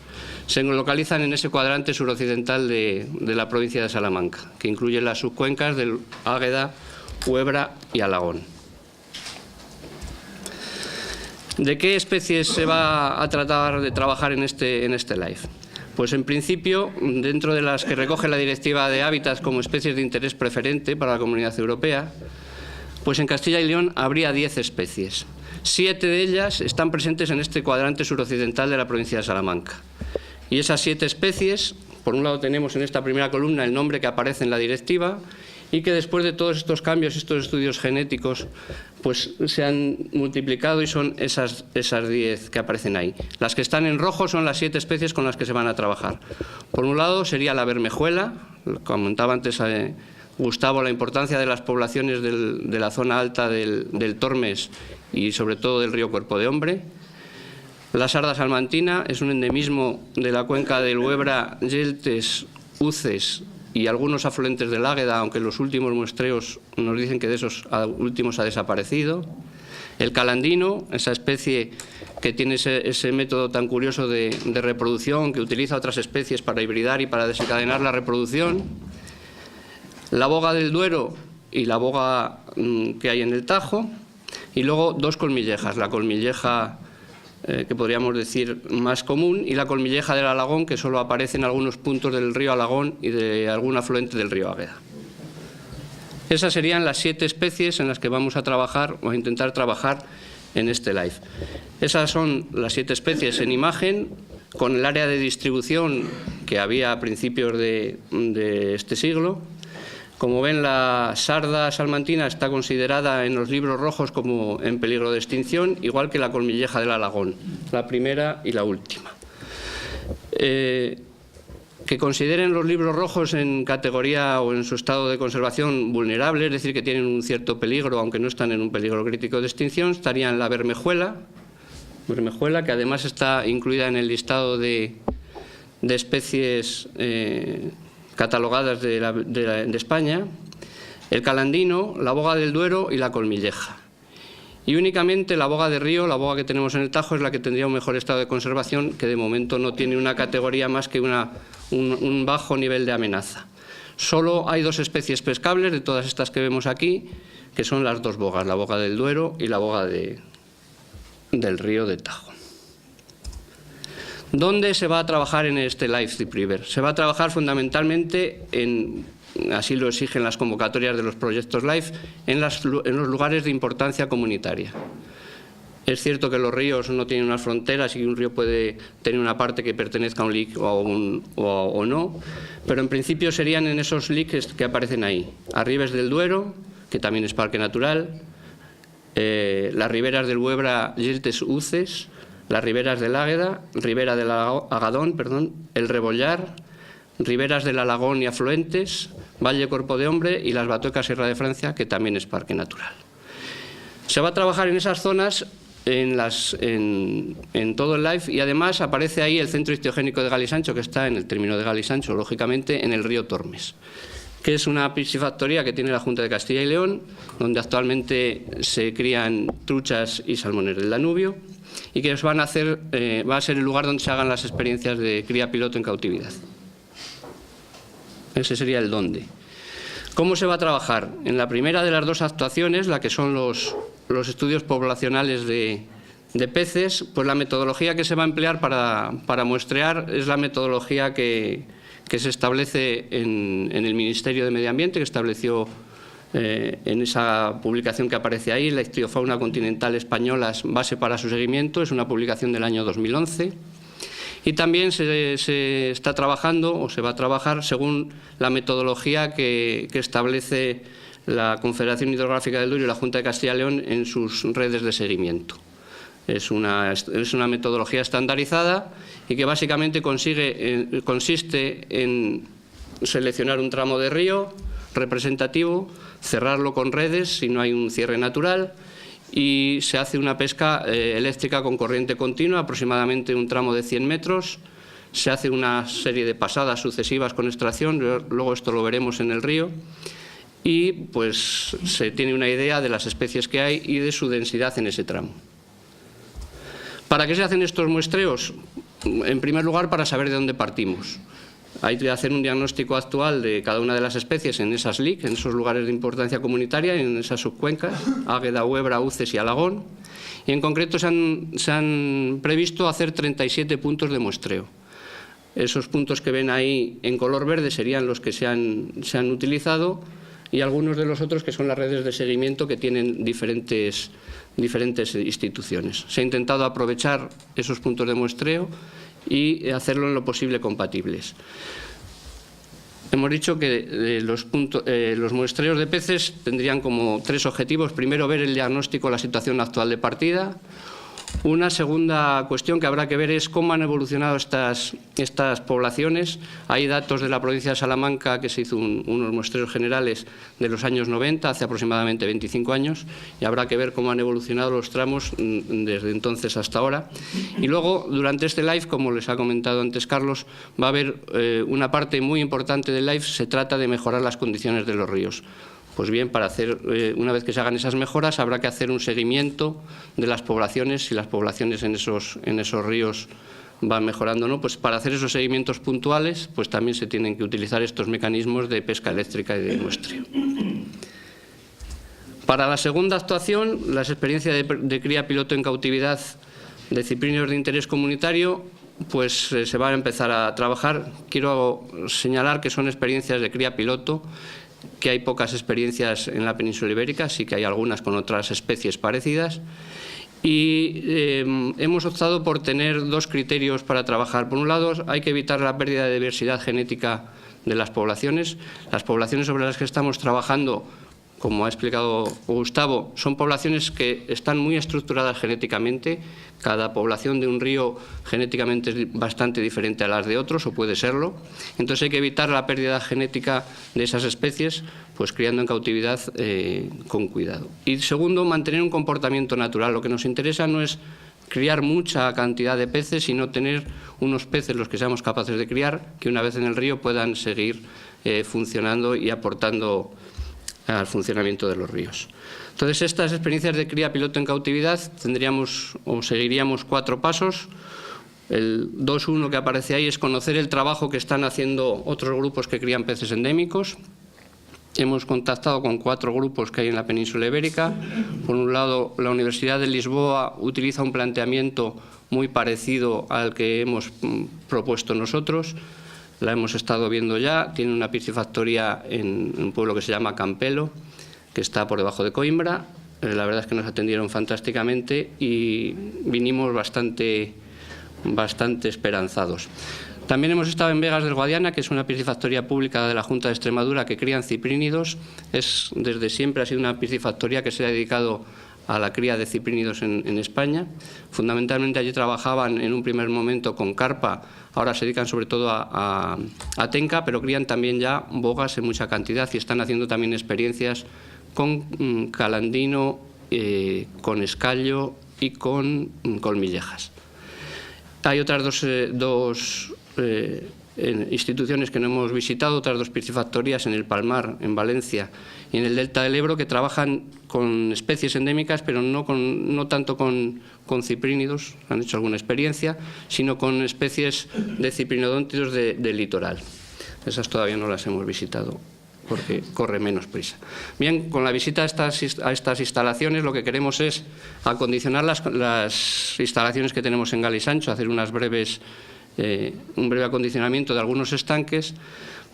se localizan en ese cuadrante suroccidental de la provincia de Salamanca, que incluye las subcuencas del Águeda, Huebra y Alagón. ¿De qué especies se va a tratar de trabajar en este LIFE? Pues en principio, dentro de las que recoge la Directiva de Hábitats como especies de interés preferente para la Comunidad Europea, pues en Castilla y León habría 10 especies. 7 de ellas están presentes en este cuadrante suroccidental de la provincia de Salamanca. Y esas 7 especies, por un lado tenemos en esta primera columna el nombre que aparece en la Directiva, y que después de todos estos cambios, estos estudios genéticos, pues se han multiplicado y son esas 10 que aparecen ahí. Las que están en rojo son las 7 especies con las que se van a trabajar. Por un lado sería la bermejuela, comentaba antes Gustavo la importancia de las poblaciones de la zona alta del Tormes y sobre todo del río Cuerpo de Hombre. La sarda salmantina es un endemismo de la cuenca del Huebra, Yeltes, Uces y algunos afluentes del Águeda, aunque los últimos muestreos nos dicen que de esos últimos ha desaparecido. El calandino, esa especie que tiene ese método tan curioso de reproducción, que utiliza otras especies para hibridar y para desencadenar la reproducción. La boga del Duero y la boga que hay en el Tajo. Y luego 2 colmillejas, la colmilleja que podríamos decir más común, y la colmilleja del Alagón, que solo aparece en algunos puntos del río Alagón y de algún afluente del río Águeda. Esas serían las 7 especies en las que vamos a trabajar o a intentar trabajar en este LIFE. Esas son las 7 especies en imagen, con el área de distribución que había a principios de este siglo. Como ven, la sarda salmantina está considerada en los libros rojos como en peligro de extinción, igual que la colmilleja del Alagón, la primera y la última. Que consideren los libros rojos en categoría o en su estado de conservación vulnerable, es decir, que tienen un cierto peligro, aunque no están en un peligro crítico de extinción, estarían la bermejuela, que además está incluida en el listado de especies catalogadas de España, el calandino, la boga del Duero y la colmilleja. Y únicamente la boga de río, la boga que tenemos en el Tajo, es la que tendría un mejor estado de conservación, que de momento no tiene una categoría más que un bajo nivel de amenaza. Solo hay 2 especies pescables de todas estas que vemos aquí, que son las 2 bogas, la boga del Duero y la boga del río de Tajo. ¿Dónde se va a trabajar en este Life Deep River? Se va a trabajar fundamentalmente así lo exigen las convocatorias de los proyectos LIFE, en los lugares de importancia comunitaria. Es cierto que los ríos no tienen unas fronteras y un río puede tener una parte que pertenezca a un LIC o no, pero en principio serían en esos LICs que aparecen ahí. Arribes del Duero, que también es parque natural, las riberas del Huebra, Yeltes, Uces, las riberas del Águeda, ribera del Agadón, el Rebollar, riberas del Alagón y afluentes, Valle Cuerpo de Hombre y las Batuecas Sierra de Francia, que también es parque natural. Se va a trabajar en esas zonas en todo el LIFE, y además aparece ahí el centro histiogénico de Galisancho, que está en el término de Galisancho, lógicamente, en el río Tormes, que es una piscifactoría que tiene la Junta de Castilla y León, donde actualmente se crían truchas y salmones del Danubio, y que va a ser el lugar donde se hagan las experiencias de cría piloto en cautividad. Ese sería el dónde. ¿Cómo se va a trabajar? En la primera de las 2 actuaciones, la que son los estudios poblacionales de peces, pues la metodología que se va a emplear para muestrear es la metodología que se establece en el Ministerio de Medio Ambiente, que estableció en esa publicación que aparece ahí, la Ictiofauna continental española, base para su seguimiento, es una publicación del año 2011. Y también se está trabajando, o se va a trabajar, según la metodología que establece la Confederación Hidrográfica del Duero y la Junta de Castilla y León en sus redes de seguimiento. Es una metodología estandarizada y que básicamente consiste en seleccionar un tramo de río representativo, cerrarlo con redes si no hay un cierre natural, y se hace una pesca eléctrica con corriente continua, aproximadamente un tramo de 100 metros. Se hace una serie de pasadas sucesivas con extracción, luego esto lo veremos en el río, y pues se tiene una idea de las especies que hay y de su densidad en ese tramo. ¿Para qué se hacen estos muestreos? En primer lugar, para saber de dónde partimos. Hay que hacer un diagnóstico actual de cada una de las especies en esas LIC, en esos lugares de importancia comunitaria, en esas subcuencas, Águeda, Huebra, Uces y Alagón. Y en concreto se han previsto hacer 37 puntos de muestreo. Esos puntos que ven ahí en color verde serían los que se han utilizado, y algunos de los otros que son las redes de seguimiento que tienen diferentes instituciones. Se ha intentado aprovechar esos puntos de muestreo y hacerlo en lo posible compatibles. Hemos dicho que los muestreos de peces tendrían como 3 objetivos. Primero, ver el diagnóstico de la situación actual de partida. Una segunda cuestión que habrá que ver es cómo han evolucionado estas poblaciones. Hay datos de la provincia de Salamanca, que se hizo unos muestreos generales de los años 90, hace aproximadamente 25 años, y habrá que ver cómo han evolucionado los tramos desde entonces hasta ahora. Y luego, durante este live, como les ha comentado antes Carlos, va a haber una parte muy importante del live, se trata de mejorar las condiciones de los ríos. Pues bien, una vez que se hagan esas mejoras, habrá que hacer un seguimiento de las poblaciones, si las poblaciones en esos ríos van mejorando o no. Pues para hacer esos seguimientos puntuales, pues también se tienen que utilizar estos mecanismos de pesca eléctrica y de muestreo. Para la segunda actuación, las experiencias de cría piloto en cautividad de ciprinos de interés comunitario, pues se va a empezar a trabajar. Quiero señalar que son experiencias de cría piloto, que hay pocas experiencias en la península ibérica, sí que hay algunas con otras especies parecidas, y hemos optado por tener 2 criterios para trabajar. Por un lado, hay que evitar la pérdida de diversidad genética de las poblaciones. Las poblaciones sobre las que estamos trabajando, como ha explicado Gustavo, son poblaciones que están muy estructuradas genéticamente. Cada población de un río genéticamente es bastante diferente a las de otros, o puede serlo. Entonces hay que evitar la pérdida genética de esas especies, pues criando en cautividad con cuidado. Y segundo, mantener un comportamiento natural. Lo que nos interesa no es criar mucha cantidad de peces, sino tener unos peces, los que seamos capaces de criar, que una vez en el río puedan seguir funcionando y aportando al funcionamiento de los ríos. Entonces, estas experiencias de cría piloto en cautividad tendríamos o seguiríamos 4 pasos. El 2.1 que aparece ahí es conocer el trabajo que están haciendo otros grupos que crían peces endémicos. Hemos contactado con 4 grupos que hay en la península ibérica. Por un lado, la Universidad de Lisboa utiliza un planteamiento muy parecido al que hemos propuesto nosotros. La hemos estado viendo ya. Tiene una piscifactoría en un pueblo que se llama Campelo, que está por debajo de Coimbra. La verdad es que nos atendieron fantásticamente y vinimos bastante esperanzados. También hemos estado en Vegas del Guadiana, que es una piscifactoría pública de la Junta de Extremadura que crían ciprínidos. Desde siempre ha sido una piscifactoría que se ha dedicado a la cría de ciprínidos en España. Fundamentalmente allí trabajaban en un primer momento con carpa, ahora se dedican sobre todo a tenca, pero crían también ya bogas en mucha cantidad y están haciendo también experiencias con calandino, con escallo y con colmillejas. Hay otras dos instituciones que no hemos visitado, otras 2 piscifactorías en el Palmar, en Valencia, y en el Delta del Ebro, que trabajan con especies endémicas, pero no tanto con ciprínidos, han hecho alguna experiencia, sino con especies de ciprinodóntidos del litoral. Esas todavía no las hemos visitado, porque corre menos prisa. Bien, con la visita a estas instalaciones lo que queremos es acondicionar las instalaciones que tenemos en Galisancho, hacer un breve acondicionamiento de algunos estanques,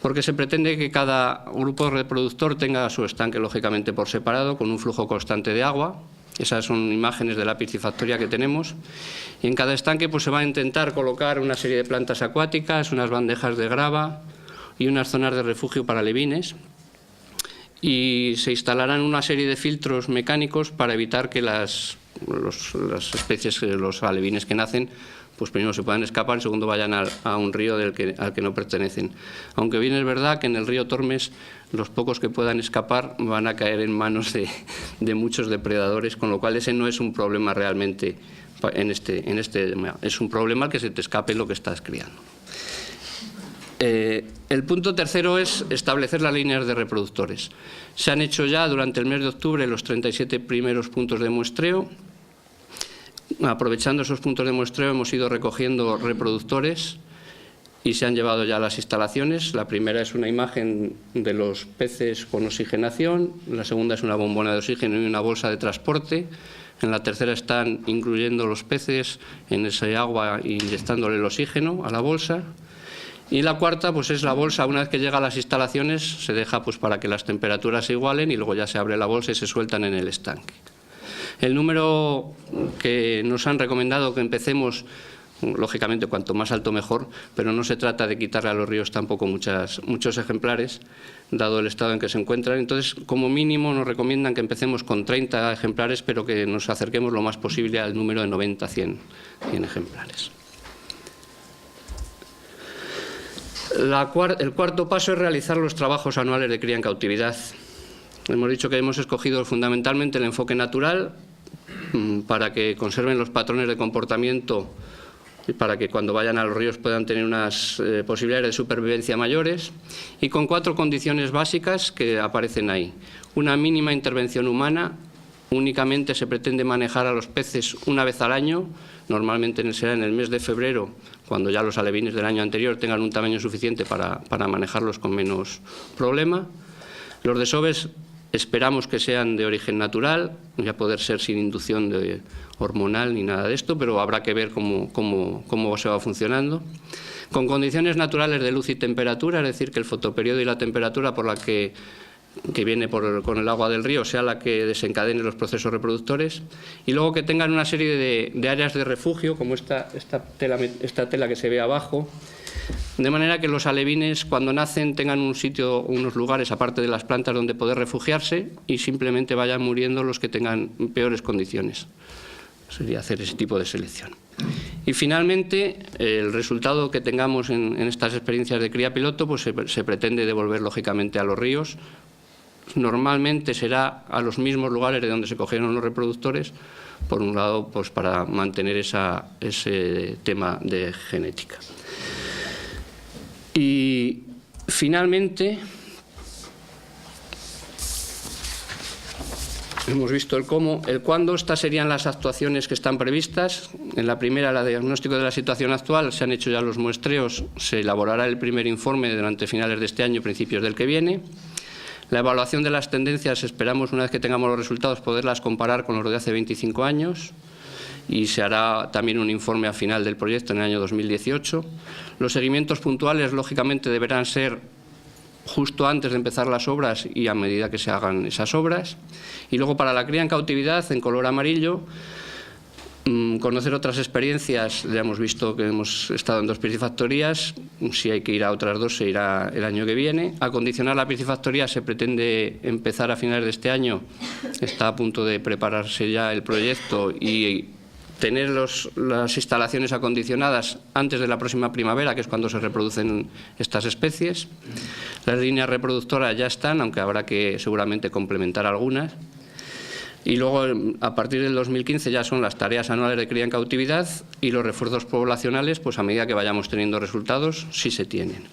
porque se pretende que cada grupo reproductor tenga su estanque lógicamente por separado, con un flujo constante de agua. Esas son imágenes de la piscifactoría que tenemos. Y en cada estanque pues, se va a intentar colocar una serie de plantas acuáticas, unas bandejas de grava y unas zonas de refugio para alevines, y se instalarán una serie de filtros mecánicos para evitar que las especies, los alevines que nacen, pues primero se puedan escapar y segundo vayan a un río al que no pertenecen. Aunque bien es verdad que en el río Tormes los pocos que puedan escapar van a caer en manos de muchos depredadores, con lo cual ese no es un problema realmente es un problema que se te escape lo que estás criando. El punto tercero es establecer las líneas de reproductores. Se han hecho ya durante el mes de octubre los 37 primeros puntos de muestreo. Aprovechando esos puntos de muestreo hemos ido recogiendo reproductores y se han llevado ya a las instalaciones. La primera es una imagen de los peces con oxigenación, la segunda es una bombona de oxígeno y una bolsa de transporte. En la tercera están incluyendo los peces en ese agua e inyectándole el oxígeno a la bolsa. Y la cuarta pues es la bolsa. Una vez que llega a las instalaciones se deja pues para que las temperaturas se igualen y luego ya se abre la bolsa y se sueltan en el estanque. El número que nos han recomendado que empecemos, lógicamente cuanto más alto mejor, pero no se trata de quitarle a los ríos tampoco muchos ejemplares, dado el estado en que se encuentran. Entonces, como mínimo nos recomiendan que empecemos con 30 ejemplares, pero que nos acerquemos lo más posible al número de 90-100 ejemplares. El cuarto paso es realizar los trabajos anuales de cría en cautividad. Hemos dicho que hemos escogido fundamentalmente el enfoque natural para que conserven los patrones de comportamiento y para que cuando vayan a los ríos puedan tener unas posibilidades de supervivencia mayores, y con 4 condiciones básicas que aparecen ahí. Una mínima intervención humana. Únicamente se pretende manejar a los peces una vez al año, normalmente será en el mes de febrero, cuando ya los alevines del año anterior tengan un tamaño suficiente para manejarlos con menos problema. Los desoves esperamos que sean de origen natural, ya poder ser sin inducción hormonal ni nada de esto, pero habrá que ver cómo se va funcionando. Con condiciones naturales de luz y temperatura, es decir, que el fotoperiodo y la temperatura por la que viene con el agua del río sea la que desencadene los procesos reproductores, y luego que tengan una serie de áreas de refugio, como esta tela que se ve abajo, de manera que los alevines cuando nacen tengan un sitio, unos lugares aparte de las plantas donde poder refugiarse y simplemente vayan muriendo los que tengan peores condiciones. Sería hacer ese tipo de selección. Y finalmente, el resultado que tengamos en estas experiencias de cría piloto pues se pretende devolver lógicamente a los ríos. Normalmente será a los mismos lugares de donde se cogieron los reproductores, por un lado pues para mantener ese tema de genética. Y finalmente hemos visto el cómo. El cuándo, estas serían las actuaciones que están previstas. En la primera, la diagnóstico de la situación actual, se han hecho ya los muestreos, se elaborará el primer informe durante finales de este año, principios del que viene. La evaluación de las tendencias, esperamos una vez que tengamos los resultados poderlas comparar con los de hace 25 años y se hará también un informe al final del proyecto en el año 2018. Los seguimientos puntuales, lógicamente, deberán ser justo antes de empezar las obras y a medida que se hagan esas obras. Y luego, para la cría en cautividad, en color amarillo, conocer otras experiencias. Ya hemos visto que hemos estado en 2 piscifactorías, si hay que ir a otras 2 se irá el año que viene. Acondicionar la piscifactoría se pretende empezar a finales de este año, está a punto de prepararse ya el proyecto y tener las instalaciones acondicionadas antes de la próxima primavera, que es cuando se reproducen estas especies. Las líneas reproductoras ya están, aunque habrá que seguramente complementar algunas. Y luego, a partir del 2015, ya son las tareas anuales de cría en cautividad y los refuerzos poblacionales, pues a medida que vayamos teniendo resultados, sí se tienen.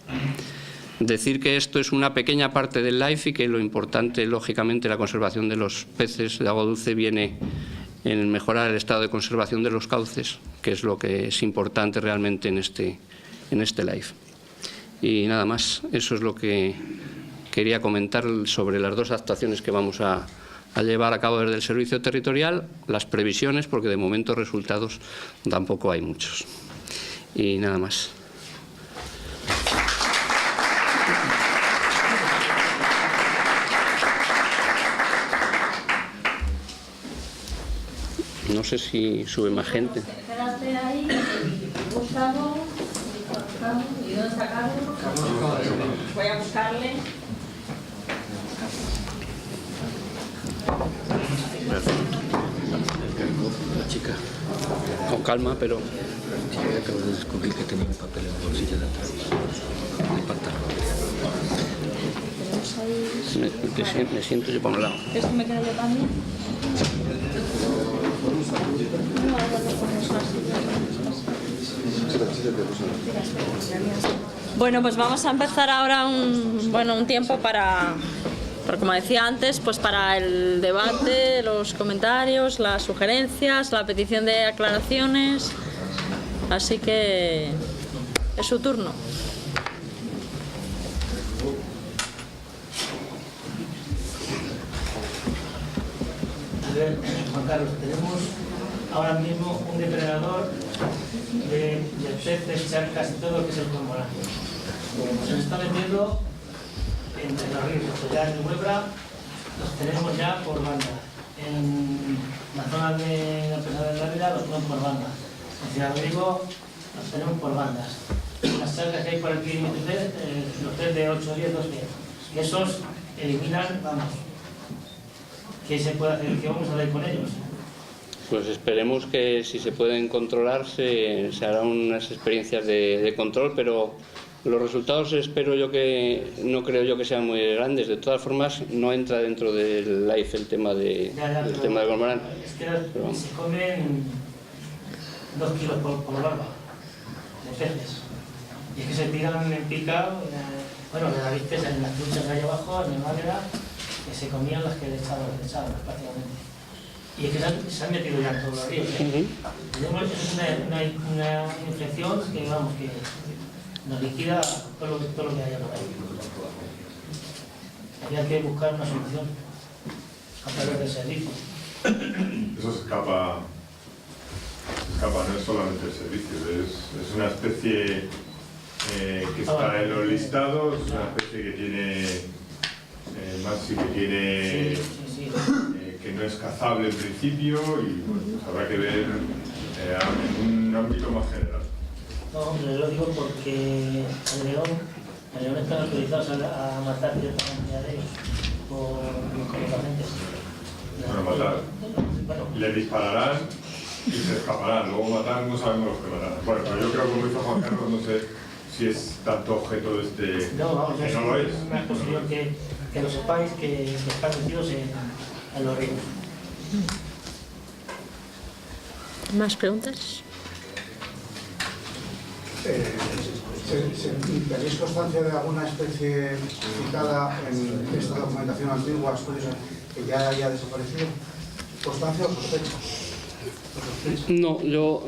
Decir que esto es una pequeña parte del LIFE y que lo importante, lógicamente, la conservación de los peces de agua dulce viene en mejorar el estado de conservación de los cauces, que es lo que es importante realmente en este LIFE. Y nada más, eso es lo que quería comentar sobre las 2 actuaciones que vamos a llevar a cabo desde el Servicio Territorial, las previsiones, porque de momento resultados tampoco hay muchos. Y nada más. No sé si sube más gente. Quédate ahí, Gustavo, ¿y dónde está Carlos? Voy a buscarle. La chica, con calma, pero... Sí, acabo de descubrir que tenía un papel en el bolsillo de atrás, en el pantalón. Me siento yo por un lado. ¿Quieres que me quede yo también? Bueno, pues vamos a empezar ahora un tiempo para, como decía antes, pues para el debate, los comentarios, las sugerencias, la petición de aclaraciones. Así que es su turno. A ver, Juan Carlos, tenemos ahora mismo un depredador de peces, charcas y todo, que es el cormorán. Se está metiendo entre los ríos. Pues ya en Huebra los tenemos ya por banda. En la zona de la Presa de la Vida los tenemos por banda. En Ciudad Rodrigo los tenemos por bandas. Las charcas que hay por aquí, los 3 de 8, 10, 12, que esos eliminan, vamos. ¿Qué se puede hacer? ¿Qué vamos a hacer con ellos? Pues esperemos que si se pueden controlar se harán unas experiencias de control, pero los resultados espero yo que no creo yo que sean muy grandes. De todas formas, no entra dentro del LIFE el tema del tema del cormorán. Es que se comen 2 kilos por barba de peces. Y es que se tiran en picado, bueno, de la vista en las truchas de ahí abajo, en el Málaga, que se comían las que le echaban prácticamente. Y es que se han metido ya en todos los ríos. Tenemos una infección que, vamos, que nos liquida todo lo que haya por ahí. Había que buscar una solución a través del servicio. Eso se escapa, no es solamente el servicio, es una especie que está en los listados, es una especie que tiene que no es cazable en principio y bueno, pues habrá que ver en un ámbito más general. No, hombre, lo digo porque el león están autorizados a matar cierta cantidad de ellos por los agentes. Bueno, matar. Le dispararán y se escaparán, luego matar no sabemos los que matarán. Bueno, pero yo creo que como dijo Juan Carlos, no sé si es tanto objeto de este... No, vamos, que no lo es. Es una cuestión que lo sepáis, que están metidos en los ríos. ¿Más preguntas? ¿Tenéis constancia de alguna especie citada en esta documentación antigua que ya haya desaparecido? ¿Constancia o sospecha? No, yo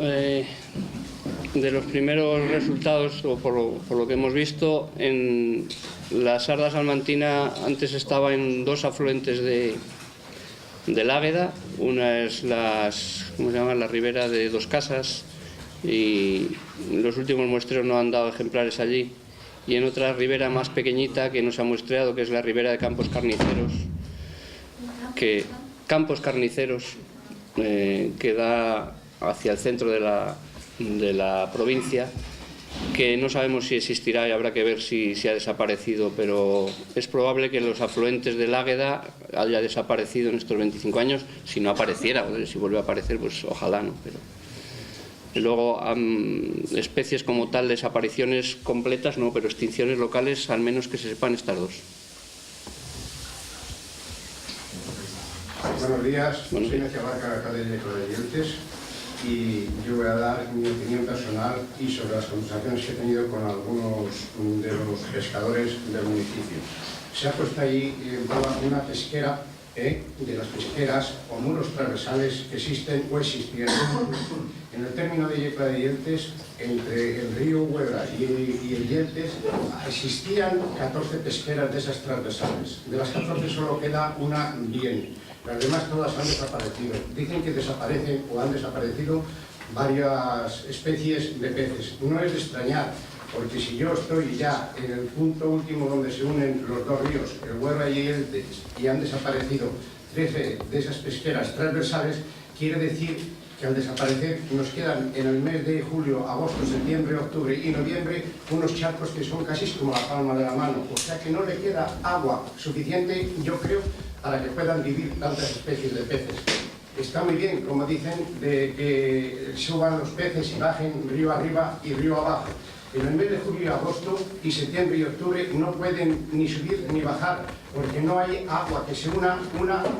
de los primeros resultados, o por lo que hemos visto, en la Sarda salmantina antes estaba en dos afluentes del Águeda. Una es la ribera de Dos Casas, y los últimos muestreos no han dado ejemplares allí. Y en otra ribera más pequeñita que no se ha muestreado, que es la ribera de Campos Carniceros, que da hacia el centro de la provincia, que no sabemos si existirá y habrá que ver si ha desaparecido, pero es probable que los afluentes del Águeda haya desaparecido en estos 25 años, si no apareciera, o si vuelve a aparecer, pues ojalá, ¿no? Pero luego, especies como tal, desapariciones completas no, pero extinciones locales, al menos que se sepan estas dos. Buenos días, soy Ignacio Barca, alcalde de Yeltes, y yo voy a dar mi opinión personal y sobre las conversaciones que he tenido con algunos de los pescadores del municipio. Se ha puesto ahí una pesquera, de las pesqueras o muros transversales que existen o existían. En el término de Yecla de Yeltes, entre el río Huebra y el Yeltes, existían 14 pesqueras de esas transversales. De las 14 solo queda una bien. Las demás todas han desaparecido. Dicen que desaparecen o han desaparecido varias especies de peces. No es de extrañar, porque si yo estoy ya en el punto último donde se unen los dos ríos, el Huebra y el Yeltes, y han desaparecido 13 de esas pesqueras transversales, quiere decir que al desaparecer nos quedan en el mes de julio, agosto, septiembre, octubre y noviembre unos charcos que son casi como la palma de la mano. O sea que no le queda agua suficiente, yo creo, para que puedan vivir tantas especies de peces. Está muy bien, como dicen, de que suban los peces y bajen río arriba y río abajo. En el mes de julio y agosto y septiembre y octubre no pueden ni subir ni bajar, porque no hay agua que se una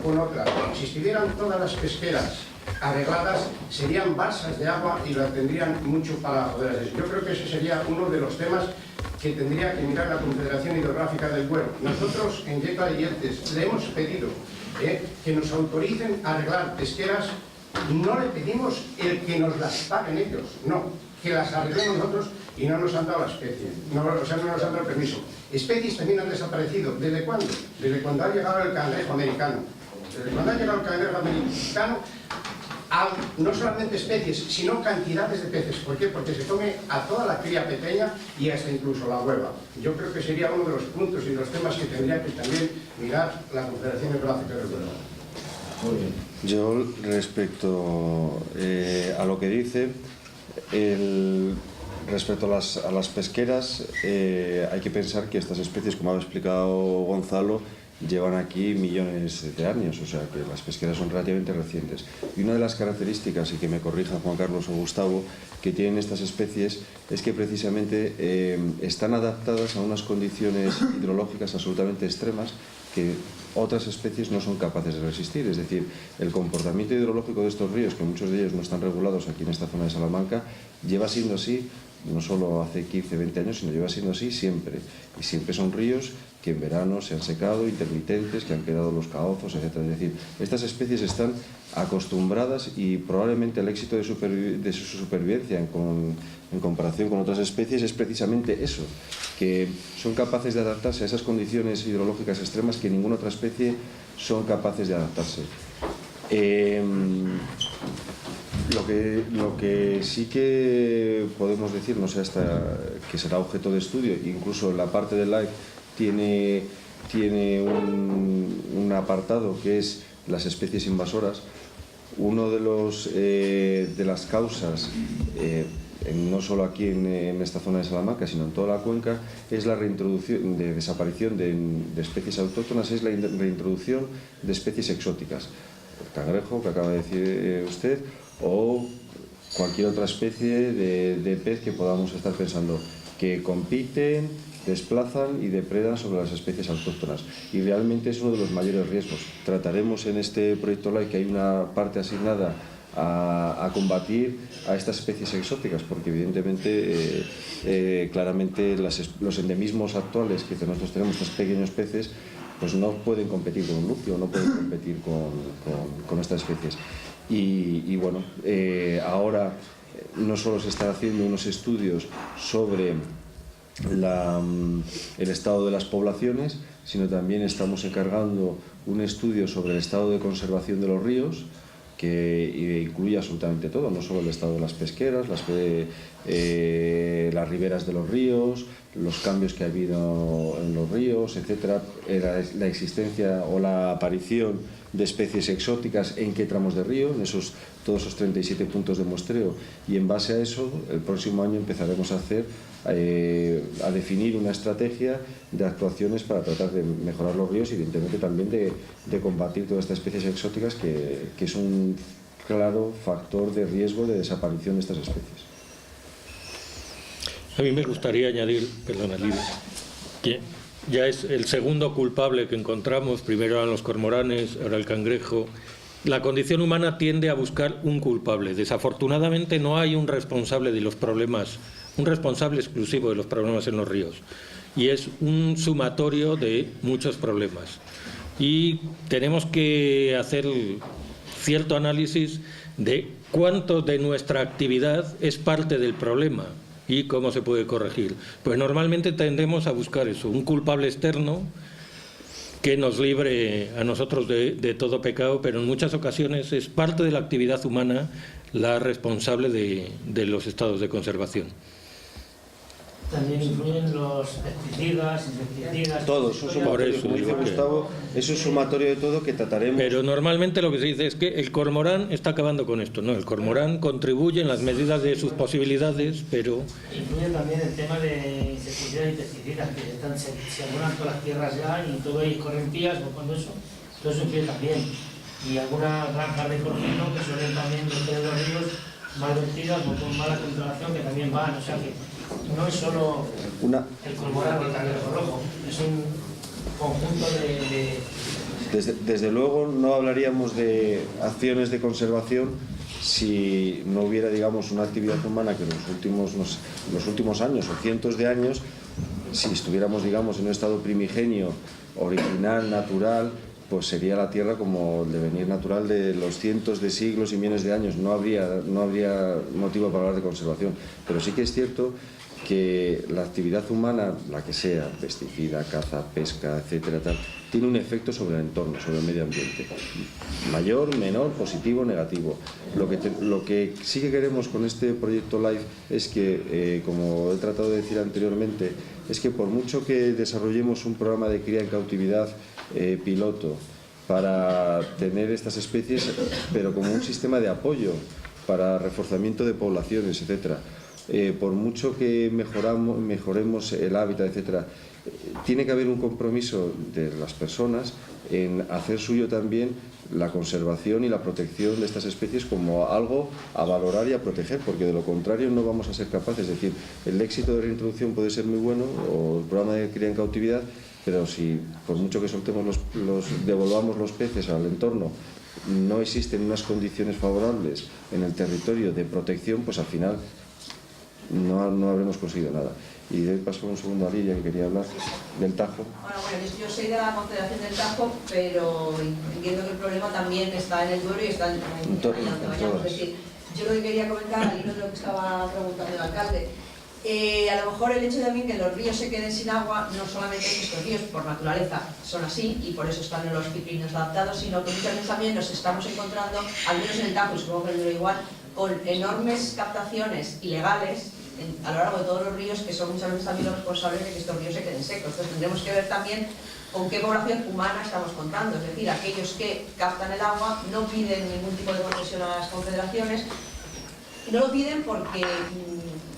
con otra. Si estuvieran todas las pesqueras arregladas, serían balsas de agua y las tendrían mucho para poder hacer. Yo creo que ese sería uno de los temas que tendría que mirar la Confederación Hidrográfica del Duero. Nosotros en Yecla de Yeltes le hemos pedido que nos autoricen a arreglar pesqueras. No le pedimos el que nos las paguen ellos, no, que las arreglemos nosotros, y no nos han dado la especie, no nos han dado el permiso. Especies también han desaparecido. ¿Desde cuándo? Desde cuando ha llegado el cangrejo americano. Desde cuando ha llegado el cangrejo americano, no solamente especies, sino cantidades de peces. ¿Por qué? Porque se come a toda la cría pequeña y hasta incluso la hueva. Yo creo que sería uno de los puntos y de los temas que tendría que también mirar la Confederación Hidrográfica del Duero. Muy bien. Yo, respecto a lo que dice, respecto a las pesqueras, hay que pensar que estas especies, como ha explicado Gonzalo, llevan aquí millones de años, o sea que las pesqueras son relativamente recientes. Y una de las características, y que me corrija Juan Carlos o Gustavo, que tienen estas especies es que precisamente están adaptadas a unas condiciones hidrológicas absolutamente extremas que otras especies no son capaces de resistir. Es decir, el comportamiento hidrológico de estos ríos, que muchos de ellos no están regulados aquí en esta zona de Salamanca, lleva siendo así no solo hace 15, 20 años, sino lleva siendo así siempre. Y siempre son ríos que en verano se han secado, intermitentes, que han quedado los caozos, etc. Es decir, estas especies están acostumbradas y probablemente el éxito de su supervivencia en comparación con otras especies es precisamente eso, que son capaces de adaptarse a esas condiciones hidrológicas extremas que ninguna otra especie son capaces de adaptarse. Lo que sí que podemos decir, no sé hasta que será objeto de estudio, incluso la parte del live tiene un apartado que es las especies invasoras. Uno de las causas, no solo aquí en esta zona de Salamanca, sino en toda la cuenca, es la reintroducción de desaparición de especies autóctonas, es la reintroducción de especies exóticas. El cangrejo, que acaba de decir usted, o cualquier otra especie de pez que podamos estar pensando, que compiten, desplazan y depredan sobre las especies autóctonas. Y realmente es uno de los mayores riesgos. Trataremos en este proyecto LIFE que hay una parte asignada a combatir a estas especies exóticas, porque evidentemente claramente los endemismos actuales que nosotros tenemos, estos pequeños peces, pues no pueden competir con un lucio, no pueden competir con estas especies. Y bueno, ahora no solo se están haciendo unos estudios sobre el estado de las poblaciones, sino también estamos encargando un estudio sobre el estado de conservación de los ríos, que incluye absolutamente todo, no solo el estado de las pesqueras, las riberas de los ríos, los cambios que ha habido en los ríos, etcétera, la existencia o la aparición de especies exóticas en qué tramos de río, en todos esos 37 puntos de muestreo, y en base a eso el próximo año empezaremos a definir una estrategia de actuaciones para tratar de mejorar los ríos y evidentemente también de combatir todas estas especies exóticas que es un claro factor de riesgo de desaparición de estas especies. A mí me gustaría añadir, perdona Lidia, que ya es el segundo culpable que encontramos, primero eran los cormoranes, ahora el cangrejo. La condición humana tiende a buscar un culpable. Desafortunadamente no hay un responsable de los problemas, un responsable exclusivo de los problemas en los ríos. Y es un sumatorio de muchos problemas. Y tenemos que hacer cierto análisis de cuánto de nuestra actividad es parte del problema y cómo se puede corregir. Pues normalmente tendemos a buscar eso, un culpable externo que nos libre a nosotros de todo pecado, pero en muchas ocasiones es parte de la actividad humana la responsable de los estados de conservación. También influyen los pesticidas, insecticidas... Todo, como dice Gustavo, es un sumatorio de todo que trataremos... Pero normalmente lo que se dice es que el cormorán está acabando con esto, ¿no? El cormorán contribuye en las medidas de sus posibilidades, pero... Influye también el tema de insecticidas y pesticidas, que se abonan todas las tierras ya y todo hay correntías, o cuando eso, todo eso influye también. Y algunas granjas de cormorán que suelen también meter los ríos mal vertidas o con mala controlación que también van, o sea que no es solo el cormorán o el cangrejo rojo, es un conjunto de... Desde luego no hablaríamos de acciones de conservación si no hubiera, digamos, una actividad humana que en los últimos años o cientos de años, si estuviéramos, digamos, en un estado primigenio, original, natural, pues sería la Tierra como el devenir natural de los cientos de siglos y millones de años. No habría motivo para hablar de conservación. Pero sí que es cierto que la actividad humana, la que sea, pesticida, caza, pesca, etcétera, tal, tiene un efecto sobre el entorno, sobre el medio ambiente. Mayor, menor, positivo, negativo. Lo que sí que queremos con este proyecto LIFE es que, como he tratado de decir anteriormente, es que por mucho que desarrollemos un programa de cría en cautividad piloto para tener estas especies, pero como un sistema de apoyo para reforzamiento de poblaciones, etcétera, por mucho que mejoremos el hábitat, etcétera, tiene que haber un compromiso de las personas en hacer suyo también la conservación y la protección de estas especies como algo a valorar y a proteger, porque de lo contrario no vamos a ser capaces. Es decir, el éxito de reintroducción puede ser muy bueno, o el programa de cría en cautividad, pero si por mucho que soltemos devolvamos los peces al entorno, no existen unas condiciones favorables en el territorio de protección, pues al final no habremos conseguido nada. Y de paso un segundo a Lidia, que quería hablar del Tajo. Bueno, yo soy de la Confederación del Tajo, pero entiendo que el problema también está en el Duero y está en donde vayamos. Es decir, yo lo que quería comentar, al hilo de lo que estaba preguntando el alcalde, a lo mejor el hecho también que los ríos se queden sin agua, no solamente es que estos ríos por naturaleza son así y por eso están en los ciprinos adaptados, sino que muchas veces también nos estamos encontrando, al menos en el Tajo, y supongo que en el Duero igual, con enormes captaciones ilegales a lo largo de todos los ríos, que son muchas veces también los responsables de que estos ríos se queden secos. Entonces tendremos que ver también con qué población humana estamos contando, es decir, aquellos que captan el agua no piden ningún tipo de concesión a las confederaciones, y no lo piden porque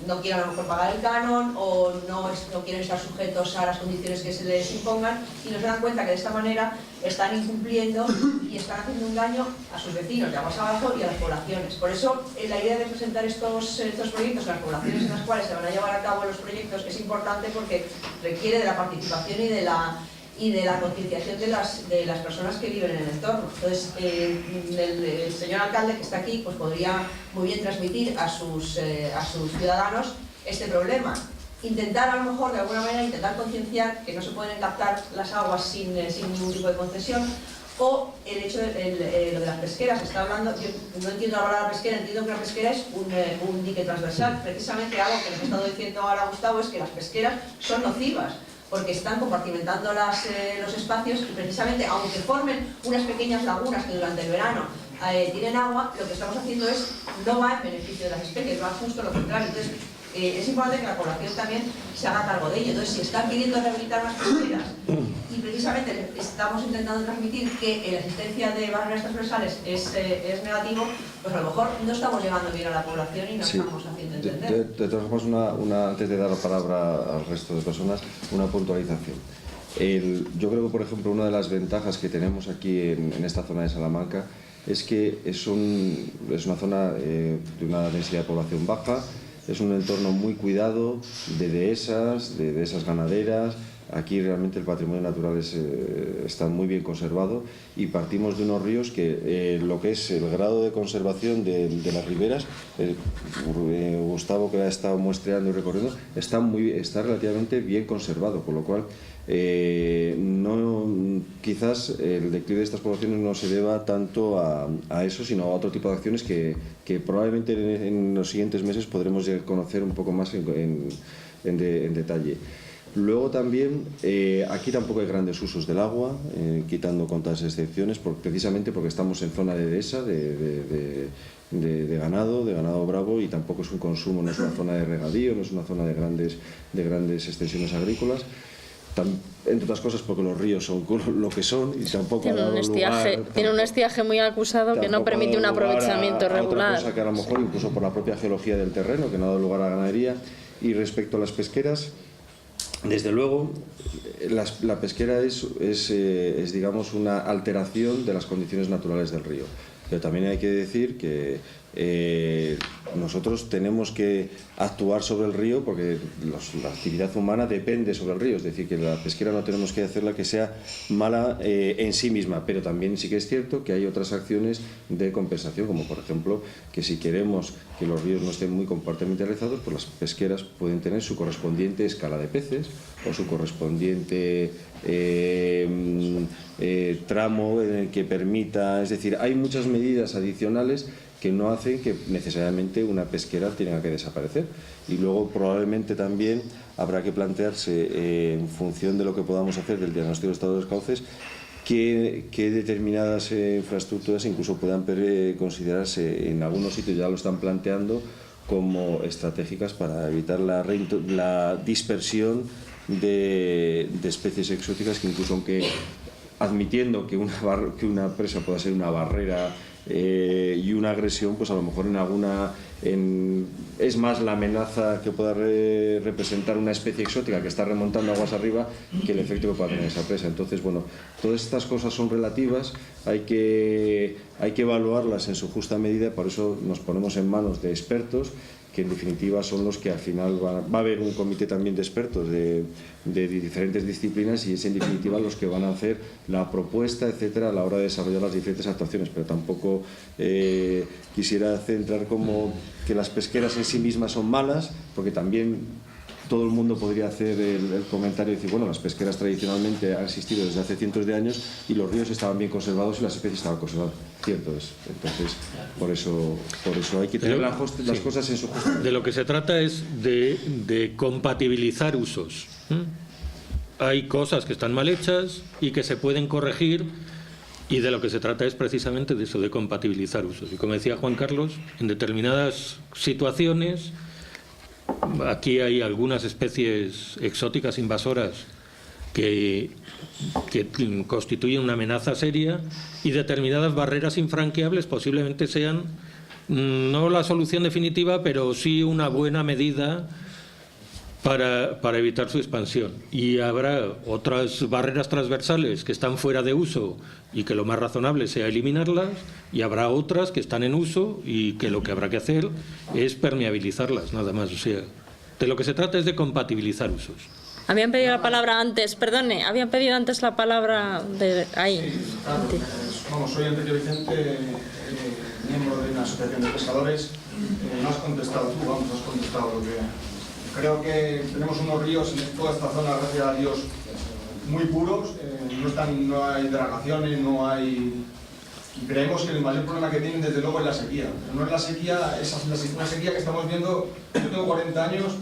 no quieren a lo mejor pagar el canon o no quieren estar sujetos a las condiciones que se les impongan, y no se dan cuenta que de esta manera están incumpliendo y están haciendo un daño a sus vecinos de aguas abajo y a las poblaciones. Por eso la idea de presentar estos proyectos a las poblaciones en las cuales se van a llevar a cabo los proyectos es importante, porque requiere de la participación y de la concienciación de las personas que viven en el entorno. Entonces, el señor alcalde que está aquí pues podría muy bien transmitir a sus ciudadanos este problema. intentar a lo mejor de alguna manera intentar concienciar que no se pueden captar las aguas sin ningún tipo de concesión, o el hecho de lo de las pesqueras. Se está hablando, yo no entiendo la palabra pesquera, entiendo que una pesquera es un dique transversal. Precisamente algo que nos ha estado diciendo ahora Gustavo es que las pesqueras son nocivas, porque están compartimentando los espacios y precisamente, aunque formen unas pequeñas lagunas que durante el verano tienen agua, lo que estamos haciendo no va en beneficio de las especies, va justo lo contrario. Entonces, es importante que la población también se haga cargo de ello. Entonces, si están pidiendo rehabilitar unas pesqueras y precisamente estamos intentando transmitir que la existencia de barreras transversales es negativo, pues a lo mejor no estamos llegando bien a la población y no estamos haciendo entender. De todas formas, antes de dar la palabra al resto de personas, una puntualización. Yo creo que, por ejemplo, una de las ventajas que tenemos aquí en esta zona de Salamanca es que es una zona de una densidad de población baja, es un entorno muy cuidado de dehesas ganaderas. Aquí realmente el patrimonio natural está muy bien conservado y partimos de unos ríos que lo que es el grado de conservación de las riberas, Gustavo, que ha estado muestreando y recorriendo, está relativamente bien conservado, con lo cual quizás el declive de estas poblaciones no se deba tanto a eso, sino a otro tipo de acciones que probablemente en los siguientes meses podremos conocer un poco más en detalle. Luego también, aquí tampoco hay grandes usos del agua, quitando contadas excepciones, precisamente porque estamos en zona de dehesa, de ganado bravo, y tampoco es un consumo, no es una zona de regadío, no es una zona de grandes extensiones agrícolas. Entre otras cosas porque los ríos son lo que son y tampoco tiene un estiaje muy acusado que no permite un aprovechamiento regular. Otra cosa que a lo mejor incluso por la propia geología del terreno, que no ha dado lugar a la ganadería. Y respecto a las pesqueras, desde luego la pesquera es digamos una alteración de las condiciones naturales del río, pero también hay que decir que nosotros tenemos que actuar sobre el río porque la actividad humana depende sobre el río, es decir, que la pesquera no tenemos que hacerla que sea mala en sí misma, pero también sí que es cierto que hay otras acciones de compensación, como por ejemplo que si queremos que los ríos no estén muy compartimentalizados, pues las pesqueras pueden tener su correspondiente escala de peces o su correspondiente tramo en el que permita, es decir, hay muchas medidas adicionales que no hacen que necesariamente una pesquera tenga que desaparecer. Y luego probablemente también habrá que plantearse, en función de lo que podamos hacer del diagnóstico del estado de los cauces, que determinadas infraestructuras incluso puedan considerarse, en algunos sitios ya lo están planteando, como estratégicas para evitar la dispersión de especies exóticas, que incluso aunque admitiendo que una presa pueda ser una barrera y una agresión, pues a lo mejor es más la amenaza que pueda representar una especie exótica que está remontando aguas arriba que el efecto que pueda tener esa presa. Entonces, bueno, todas estas cosas son relativas, hay que evaluarlas en su justa medida, por eso nos ponemos en manos de expertos, que en definitiva son los que al final va a haber un comité también de expertos de diferentes disciplinas, y es en definitiva los que van a hacer la propuesta, etcétera, a la hora de desarrollar las diferentes actuaciones. Pero tampoco quisiera centrar como que las pesqueras en sí mismas son malas, porque también todo el mundo podría hacer el comentario y decir, bueno, las pesqueras tradicionalmente han existido desde hace cientos de años y los ríos estaban bien conservados y las especies estaban conservadas. Cierto es. Entonces, por eso hay que tener las cosas en su justa. De lo que se trata es de compatibilizar usos. Hay cosas que están mal hechas y que se pueden corregir, y de lo que se trata es precisamente de eso, de compatibilizar usos. Y como decía Juan Carlos, en determinadas situaciones, aquí hay algunas especies exóticas invasoras que constituyen una amenaza seria, y determinadas barreras infranqueables posiblemente sean no la solución definitiva, pero sí una buena medida para evitar su expansión. Y habrá otras barreras transversales que están fuera de uso y que lo más razonable sea eliminarlas, y habrá otras que están en uso y que lo que habrá que hacer es permeabilizarlas, nada más. O sea, de lo que se trata es de compatibilizar usos. Habían pedido la palabra antes, perdone, habían pedido antes la palabra de ahí. Vamos, soy Enrique Vicente, miembro de una asociación de pescadores. No has contestado tú, has contestado lo que Creo que tenemos unos ríos en toda esta zona, gracias a Dios, muy puros, no hay dragaciones, no hay... Y creemos que el mayor problema que tienen desde luego es la sequía. Pero no es la sequía, es una sequía que estamos viendo. Yo tengo 40 años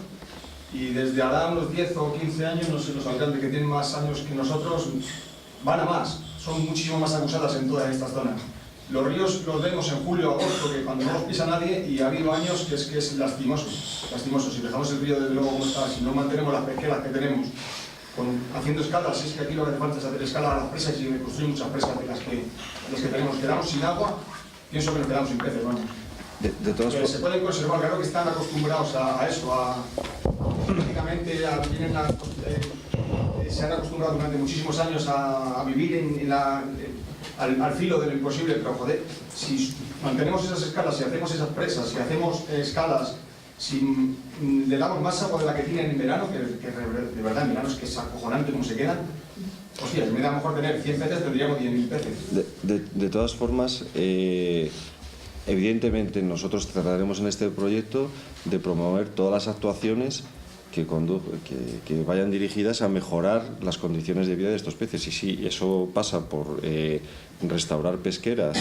y desde hará unos 10 o 15 años, no sé, los habitantes que tienen más años que nosotros van a más, son muchísimo más acusadas en todas estas zonas. Los ríos los vemos en julio, agosto, que cuando no los pisa nadie, y ha habido años que es lastimoso. Si dejamos el río desde luego como está, si no mantenemos las pesqueras que tenemos, haciendo escalas, es que aquí lo que hace falta es hacer escala a las presas y construir muchas presas de las que tenemos. Quedamos sin agua, pienso que nos quedamos sin peces, vamos. De todas formas, se pueden conservar, claro que están acostumbrados a eso, prácticamente se han acostumbrado durante muchísimos años a vivir al filo de lo imposible, pero joder, si mantenemos esas escalas, si hacemos esas presas, si hacemos escalas, si le damos más agua de la que tienen en verano, que de verdad en verano es que es acojonante como se quedan, hostia, en vez de a lo mejor tener 100 peces tendríamos 10.000 peces. De todas formas, evidentemente nosotros trataremos en este proyecto de promover todas las actuaciones que vayan dirigidas a mejorar las condiciones de vida de estos peces. Y sí, eso pasa por restaurar pesqueras,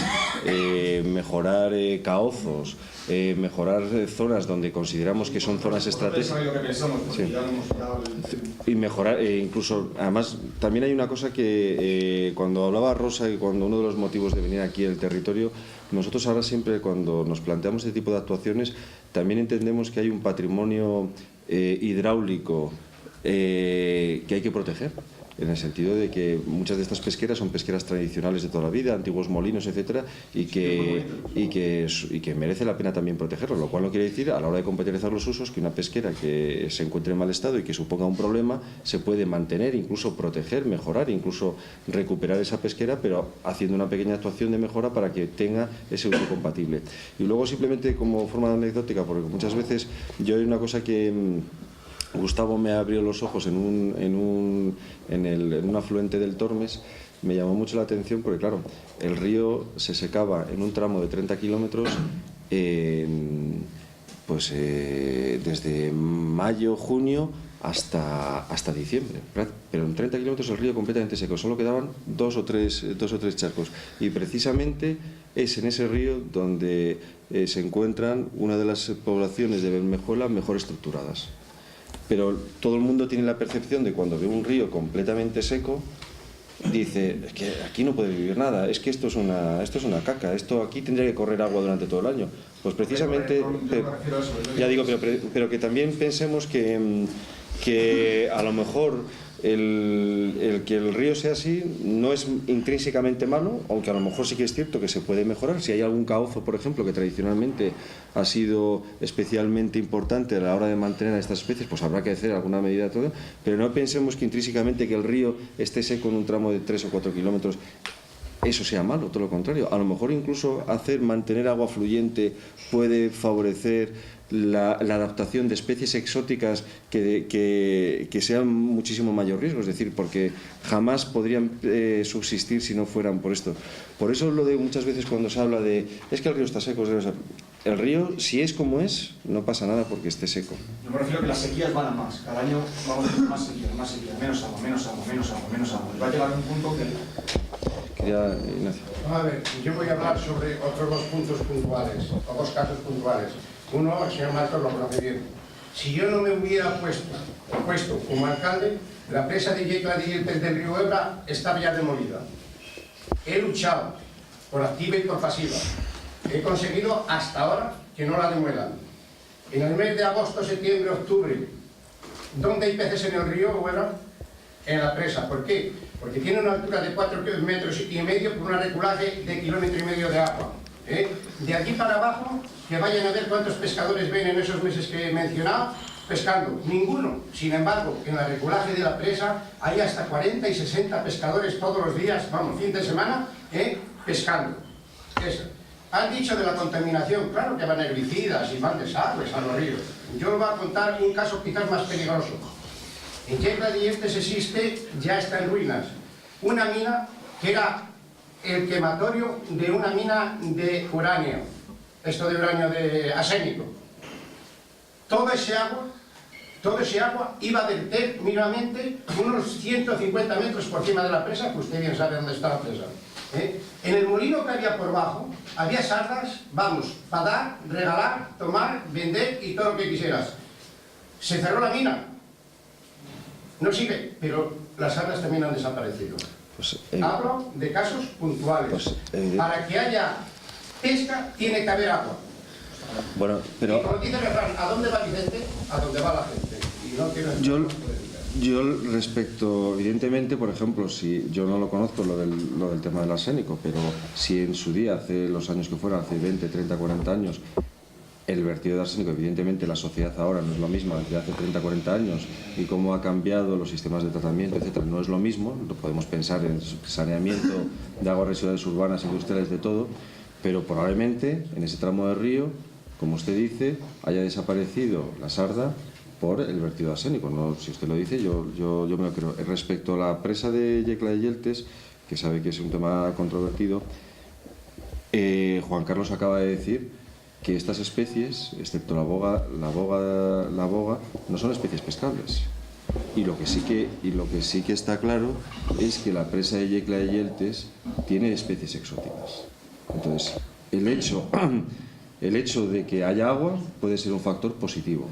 mejorar caozos, mejorar zonas donde consideramos que son zonas estratégicas. Sí. Y mejorar, incluso, además, también hay una cosa que cuando hablaba Rosa y cuando uno de los motivos de venir aquí al territorio, nosotros ahora siempre cuando nos planteamos este tipo de actuaciones, también entendemos que hay un patrimonio hidráulico que hay que proteger, en el sentido de que muchas de estas pesqueras son pesqueras tradicionales de toda la vida, antiguos molinos, etcétera, y que merece la pena también protegerlos, lo cual no quiere decir, a la hora de compatibilizar los usos, que una pesquera que se encuentre en mal estado y que suponga un problema se puede mantener, incluso proteger, mejorar, incluso recuperar esa pesquera, pero haciendo una pequeña actuación de mejora para que tenga ese uso compatible. Y luego, simplemente como forma anecdótica, porque muchas veces yo hay una cosa que Gustavo me abrió los ojos en un afluente del Tormes, me llamó mucho la atención porque, claro, el río se secaba en un tramo de 30 kilómetros desde mayo, junio hasta diciembre, pero en 30 kilómetros el río completamente seco, solo quedaban dos o tres charcos, y precisamente es en ese río donde se encuentran una de las poblaciones de Bermejuela mejor estructuradas. Pero todo el mundo tiene la percepción de cuando ve un río completamente seco, dice, es que aquí no puede vivir nada, es que esto es una caca, esto aquí tendría que correr agua durante todo el año. Pues precisamente, ya digo, pero que también pensemos que a lo mejor el que el río sea así no es intrínsecamente malo, aunque a lo mejor sí que es cierto que se puede mejorar. Si hay algún cauzo, por ejemplo, que tradicionalmente ha sido especialmente importante a la hora de mantener a estas especies, pues habrá que hacer alguna medida, todo, pero no pensemos que intrínsecamente que el río esté seco en un tramo de 3 o 4 kilómetros eso sea malo, todo lo contrario. A lo mejor incluso mantener agua fluyente puede favorecer la adaptación de especies exóticas que sean muchísimo mayor riesgo, es decir, porque jamás podrían subsistir si no fueran por esto. Por eso lo de muchas veces cuando se habla de es que el río está seco, el río, si es como es, no pasa nada porque esté seco. Yo me refiero a que las sequías van a más, cada año vamos a tener más sequía, menos agua. Va a llegar a un punto que... Ignacio. A ver, yo voy a hablar sobre otros dos puntos puntuales, o dos casos puntuales. Uno, el señor Marcos lo conoce bien. Si yo no me hubiera puesto como alcalde, la presa de Yecla de Yeltes del río Ebra estaba ya demolida. He luchado por activa y por pasiva. He conseguido hasta ahora que no la demuelan. En el mes de agosto, septiembre, octubre, ¿dónde hay peces en el río Ebra? En la presa. ¿Por qué? Porque tiene una altura de 4,5 metros por un reculaje de 1,5 kilómetros de agua. De aquí para abajo, que vayan a ver cuántos pescadores ven en esos meses que he mencionado pescando. Ninguno. Sin embargo, en el reculaje de la presa hay hasta 40 y 60 pescadores todos los días, vamos, fin de semana, pescando. Eso. Han dicho de la contaminación, claro que van herbicidas y van desagües a los ríos. Yo os voy a contar un caso quizás más peligroso. En Yecla de Yeltes existe, ya está en ruinas, una mina que era el quematorio de una mina de uranio, esto de uranio de arsénico. Todo ese agua todo ese agua iba a verter mínimamente unos 150 metros por encima de la presa, que usted bien sabe dónde está la presa. En el molino que había por bajo, había sardas, vamos, para dar, regalar, tomar, vender y todo lo que quisieras. Se cerró la mina. No sigue, pero las sardas también han desaparecido. Pues, Hablo de casos puntuales. Pues, para que haya pesca, tiene que haber agua. Bueno, pero... Y como dice el refrán, ¿a dónde va Vicente? A dónde va la gente. Y no quiero... Yo respecto, evidentemente, por ejemplo, si yo no lo conozco lo del tema del arsénico, pero si en su día, hace los años que fueran, hace 20, 30, 40 años, el vertido de arsénico, evidentemente la sociedad ahora no es lo mismo que hace 30, 40 años, y cómo ha cambiado los sistemas de tratamiento, etcétera, no es lo mismo. Podemos pensar en saneamiento de aguas residuales urbanas, industriales, de todo, pero probablemente en ese tramo de río, como usted dice, haya desaparecido la sarda por el vertido arsénico. No, si usted lo dice, yo me lo creo. Respecto a la presa de Yecla de Yeltes, que sabe que es un tema controvertido, Juan Carlos acaba de decir que estas especies, excepto la boga, no son especies pescables. Y lo que sí que está claro es que la presa de Yecla de Yeltes tiene especies exóticas. Entonces, el hecho de que haya agua puede ser un factor positivo,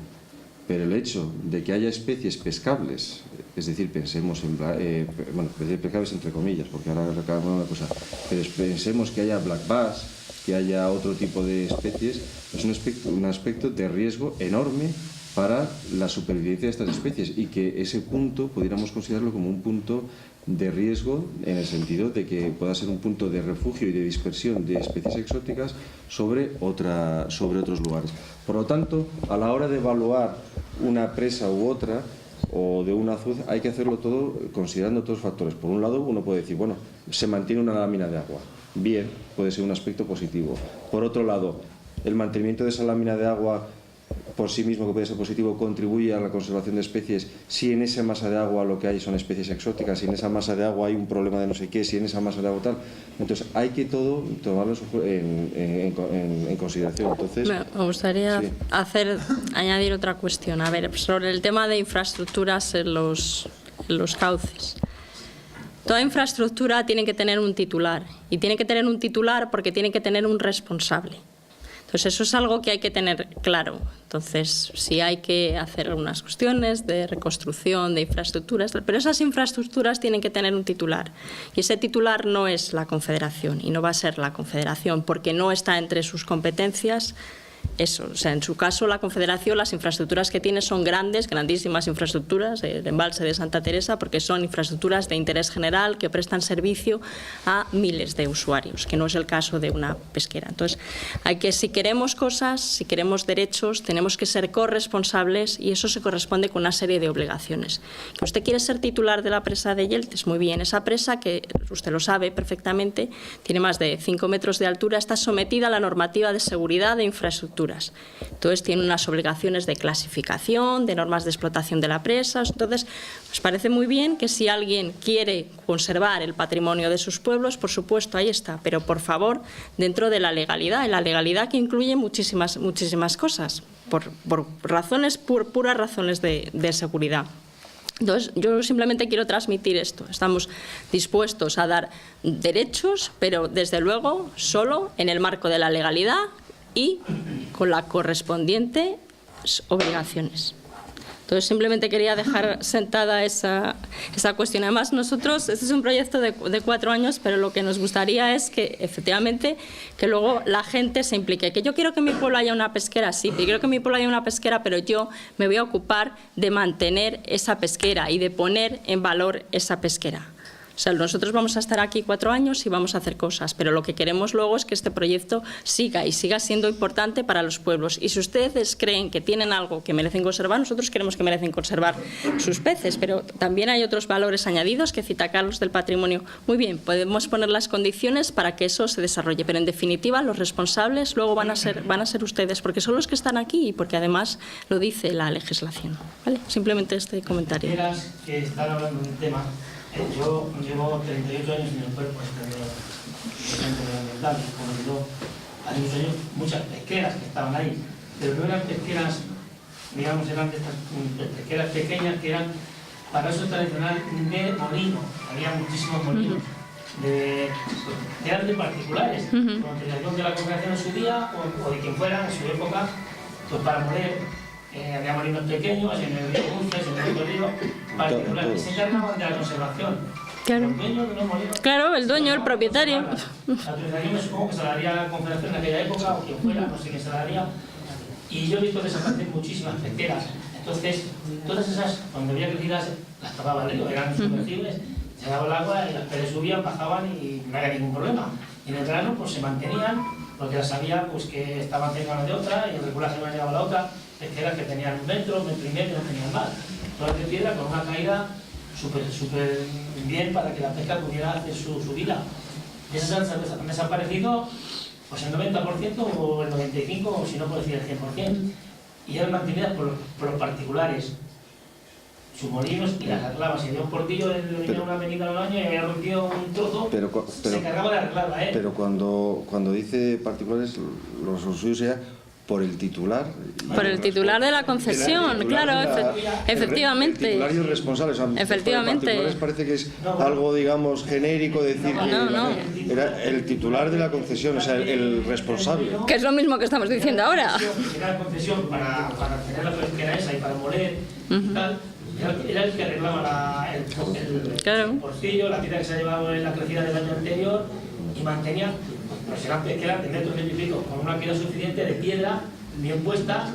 pero el hecho de que haya especies pescables, es decir, pensemos en especies pescables entre comillas, porque ahora recabamos una cosa, pero pensemos que haya black bass, que haya otro tipo de especies, es un aspecto de riesgo enorme para la supervivencia de estas especies, y que ese punto pudiéramos considerarlo como un punto de riesgo, en el sentido de que pueda ser un punto de refugio y de dispersión de especies exóticas sobre otros lugares. Por lo tanto, a la hora de evaluar una presa u otra, o de una azud, hay que hacerlo todo considerando todos los factores. Por un lado, uno puede decir, bueno, se mantiene una lámina de agua. Bien, puede ser un aspecto positivo. Por otro lado, el mantenimiento de esa lámina de agua por sí mismo, que puede ser positivo, contribuye a la conservación de especies. Si en esa masa de agua lo que hay son especies exóticas, si en esa masa de agua hay un problema de no sé qué, si en esa masa de agua tal, entonces hay que todo tomarlo en consideración. Entonces, me gustaría añadir otra cuestión. A ver, sobre el tema de infraestructuras en los cauces. Toda infraestructura tiene que tener un titular, y tiene que tener un titular porque tiene que tener un responsable. Entonces eso es algo que hay que tener claro. Entonces sí hay que hacer algunas cuestiones de reconstrucción de infraestructuras, pero esas infraestructuras tienen que tener un titular, y ese titular no es la Confederación, y no va a ser la Confederación porque no está entre sus competencias eso. O sea, en su caso la Confederación, las infraestructuras que tiene son grandísimas infraestructuras, el embalse de Santa Teresa, porque son infraestructuras de interés general que prestan servicio a miles de usuarios, que no es el caso de una pesquera. Entonces, si queremos cosas, si queremos derechos, tenemos que ser corresponsables, y eso se corresponde con una serie de obligaciones. Que usted quiere ser titular de la presa de Yeltes, muy bien. Esa presa, que usted lo sabe perfectamente, tiene más de 5 metros de altura, está sometida a la normativa de seguridad de infraestructuras. Entonces tiene unas obligaciones de clasificación, de normas de explotación de la presa. Entonces, nos parece muy bien que si alguien quiere conservar el patrimonio de sus pueblos, por supuesto, ahí está, pero por favor, dentro de la legalidad, y la legalidad que incluye muchísimas cosas, por puras razones de seguridad. Entonces, yo simplemente quiero transmitir esto. Estamos dispuestos a dar derechos, pero desde luego solo en el marco de la legalidad y con las correspondientes obligaciones. Entonces, simplemente quería dejar sentada esa cuestión. Además, nosotros, este es un proyecto de 4 años, pero lo que nos gustaría es que, efectivamente, que luego la gente se implique. Que yo quiero que en mi pueblo haya una pesquera, sí, yo quiero que en mi pueblo haya una pesquera, pero yo me voy a ocupar de mantener esa pesquera y de poner en valor esa pesquera. O sea, nosotros vamos a estar aquí 4 años y vamos a hacer cosas, pero lo que queremos luego es que este proyecto siga siendo importante para los pueblos. Y si ustedes creen que tienen algo que merecen conservar, nosotros queremos que merecen conservar sus peces, pero también hay otros valores añadidos que cita Carlos del patrimonio. Muy bien, podemos poner las condiciones para que eso se desarrolle, pero en definitiva los responsables luego van a ser ustedes, porque son los que están aquí y porque además lo dice la legislación. ¿Vale? Simplemente este comentario. Quieras que están hablando de un tema. Yo llevo 38 años en el cuerpo medioambiental, como digo, hace muchos años muchas pesqueras que estaban ahí, pero no eran pesqueras digamos, eran de estas pesqueras pequeñas que eran para uso tradicional de molino. Había muchísimos molinos. Eran de particulares, con autorización de la Confederación en su día o de quien fuera en su época, pues para moler. Había molinos pequeños, en el río Dulces, en el río particulares, que se encargaban de la conservación. Claro. El dueño de los molinos, Claro, el dueño, el propietario. La autorización me supongo que se la daría la Confederación en aquella época o quien fuera, no sé quién se la daría. Y yo he visto desaparecer muchísimas pesqueras. Entonces, todas esas, cuando había crecidas, las tapaba el río, eran sumergibles, se daba el agua y las peces subían, bajaban y no había ningún problema. Y en el verano pues se mantenían, porque las sabía pues, que estaban cerca una de otra y el reculaje no llegaba a la otra, pesqueras que tenían 1 metro, 1,5 metros, no tenían más. Todas de piedra con una caída súper bien para que la pesca pudiera hacer su vida. Y esas han desaparecido pues el 90% o el 95%, o si no puedo decir el 100%, y eran mantenidas por los particulares, sus molinos, y las arreglaban. Si había un portillo, le venía una avenida al año y había rompido un trozo, se encargaba de arreglarla, ¿eh? Pero cuando dice particulares, lo suyo sea por el titular. Por el titular de la concesión, claro, efectivamente. El titular y el responsable. O sea, efectivamente. Particulares parece que es algo, digamos, genérico decir que era el titular de la concesión, o sea, el responsable. Que es lo mismo que estamos diciendo ahora. Era la concesión para tener la pesquera esa y para moler y tal. Era el que arreglaba el portillo, la piedra que se ha llevado en la crecida del año anterior y mantenía. Pues eran pesqueras de metros y pico, con una piedra suficiente de piedra bien puesta,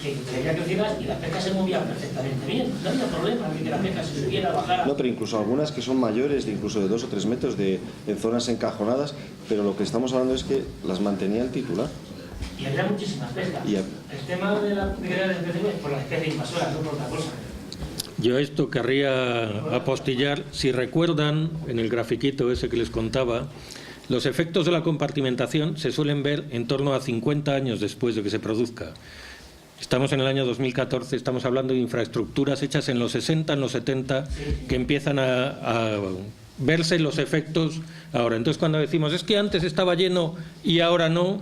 que había crecidas y las pescas se movían perfectamente bien. No había problema de que la pesca se subiera, bajara. No, pero incluso algunas que son mayores, incluso de 2 o 3 metros, en zonas encajonadas, pero lo que estamos hablando es que las mantenía el titular. Y había muchísimas pescas. El tema de la pesquería de especies es por las especies invasoras, no por otra cosa. Yo esto querría apostillar, si recuerdan en el grafiquito ese que les contaba, los efectos de la compartimentación se suelen ver en torno a 50 años después de que se produzca. Estamos en el año 2014, estamos hablando de infraestructuras hechas en los 60, en los 70, que empiezan a verse los efectos ahora. Entonces, cuando decimos, es que antes estaba lleno y ahora no,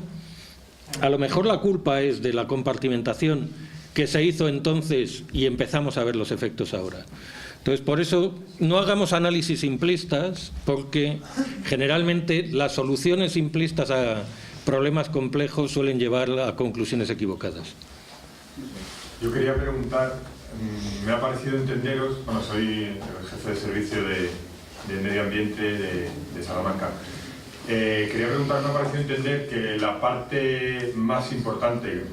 a lo mejor la culpa es de la compartimentación que se hizo entonces y empezamos a ver los efectos ahora. Entonces, por eso no hagamos análisis simplistas, porque generalmente las soluciones simplistas a problemas complejos suelen llevar a conclusiones equivocadas. Yo quería preguntar, me ha parecido entenderos, bueno, soy el jefe de servicio de medio ambiente de Salamanca. Quería preguntar, me ha parecido entender que la parte más importante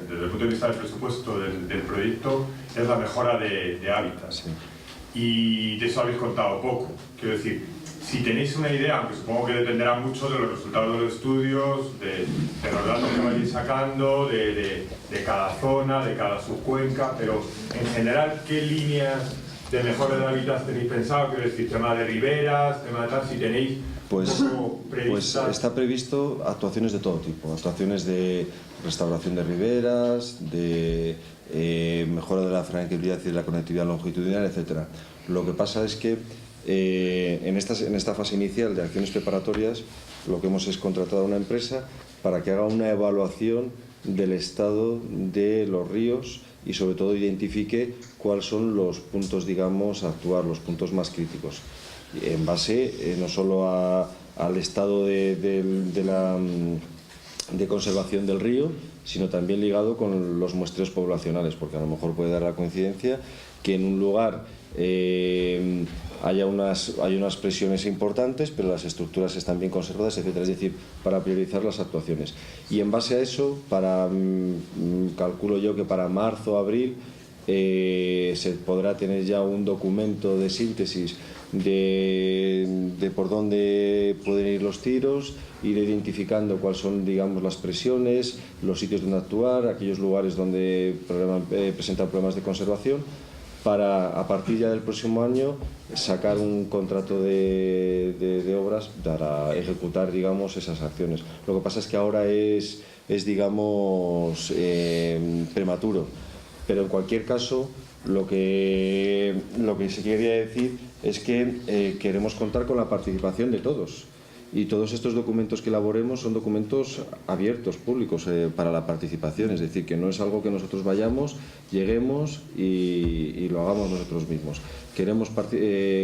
desde el punto de vista del presupuesto del proyecto es la mejora de hábitats. Sí. Y de eso habéis contado poco. Quiero decir, si tenéis una idea, aunque supongo que dependerá mucho de los resultados de los estudios, de los datos que vayáis sacando, de cada zona, de cada subcuenca, pero en general, ¿qué líneas de mejora de hábitats tenéis pensado? Quiero decir, tema de riberas, tema de tal, si tenéis... Pues está previsto actuaciones de todo tipo, actuaciones de restauración de riberas, de mejora de la franquiciabilidad y de la conectividad longitudinal, etcétera. Lo que pasa es que en esta fase inicial de acciones preparatorias lo que hemos es contratado a una empresa para que haga una evaluación del estado de los ríos y sobre todo identifique cuáles son los puntos, digamos, a actuar, los puntos más críticos, en base no solo al estado de conservación del río, sino también ligado con los muestreos poblacionales, porque a lo mejor puede dar la coincidencia que en un lugar hay unas presiones importantes, pero las estructuras están bien conservadas, etcétera. Es decir, para priorizar las actuaciones. Y en base a eso, calculo yo que para marzo o abril se podrá tener ya un documento de síntesis de por dónde pueden ir los tiros, ir identificando cuáles son, digamos, las presiones, los sitios donde actuar, aquellos lugares donde presentan problemas de conservación, para a partir ya del próximo año sacar un contrato de obras para ejecutar, digamos, esas acciones. Lo que pasa es que ahora es digamos, prematuro, pero en cualquier caso lo que se quería decir es que queremos contar con la participación de todos y todos estos documentos que elaboremos son documentos abiertos, públicos, para la participación, es decir, que no es algo que nosotros vayamos, lleguemos y lo hagamos nosotros mismos. Queremos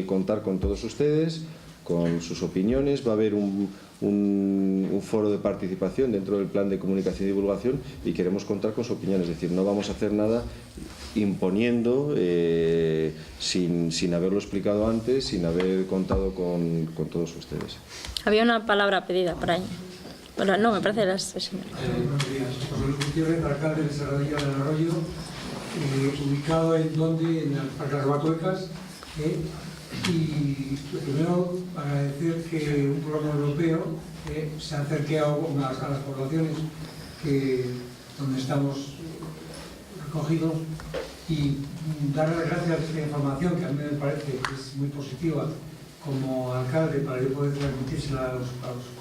contar con todos ustedes, con sus opiniones. Va a haber un foro de participación dentro del plan de comunicación y divulgación y queremos contar con su opinión, es decir, no vamos a hacer nada imponiendo sin haberlo explicado antes, sin haber contado con todos ustedes. Había una palabra pedida por ahí. Bueno, no, me parece que las señor. Buenos días, José Luis Gutiérrez, alcalde de Serradilla del Arroyo, ubicado en donde, en el Parque Las Batuecas. Y primero agradecer que un programa europeo se acerque a las poblaciones donde estamos recogidos y darle las gracias a esta información que a mí me parece que es muy positiva como alcalde para yo poder transmitírsela a los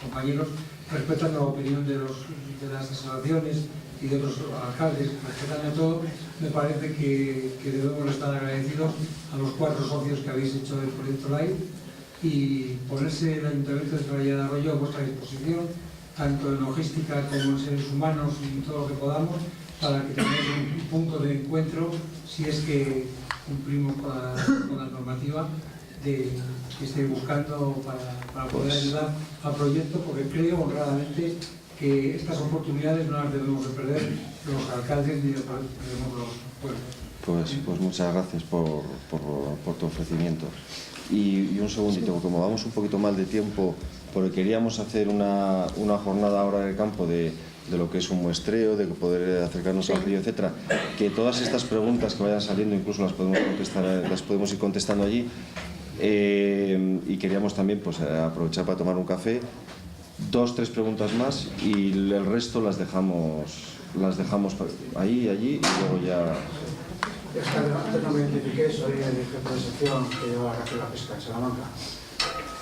compañeros, respetando la opinión de las asociaciones y de otros alcaldes, respetando todo. Me parece que debemos estar agradecidos a los 4 socios que habéis hecho del proyecto LIFE y ponerse el Ayuntamiento de Serradilla del Arroyo a vuestra disposición, tanto en logística como en seres humanos y todo lo que podamos, para que tengáis un punto de encuentro si es que cumplimos con la normativa que estéis buscando para poder ayudar al proyecto, porque creo honradamente que estas oportunidades no las debemos de perder los alcaldes ni los pueblos. Pues muchas gracias por tu ofrecimiento. Y un segundito, como vamos un poquito mal de tiempo, porque queríamos hacer una jornada ahora en el campo de lo que es un muestreo, de poder acercarnos al río, etcétera, que todas estas preguntas que vayan saliendo incluso las podemos ir contestando allí, y queríamos también pues aprovechar para tomar un café. 2 o 3 preguntas más y el resto las dejamos ahí y allí y luego ya... Es que antes no me identifiqué, soy el jefe de sección que lleva la caza y la pesca en Salamanca.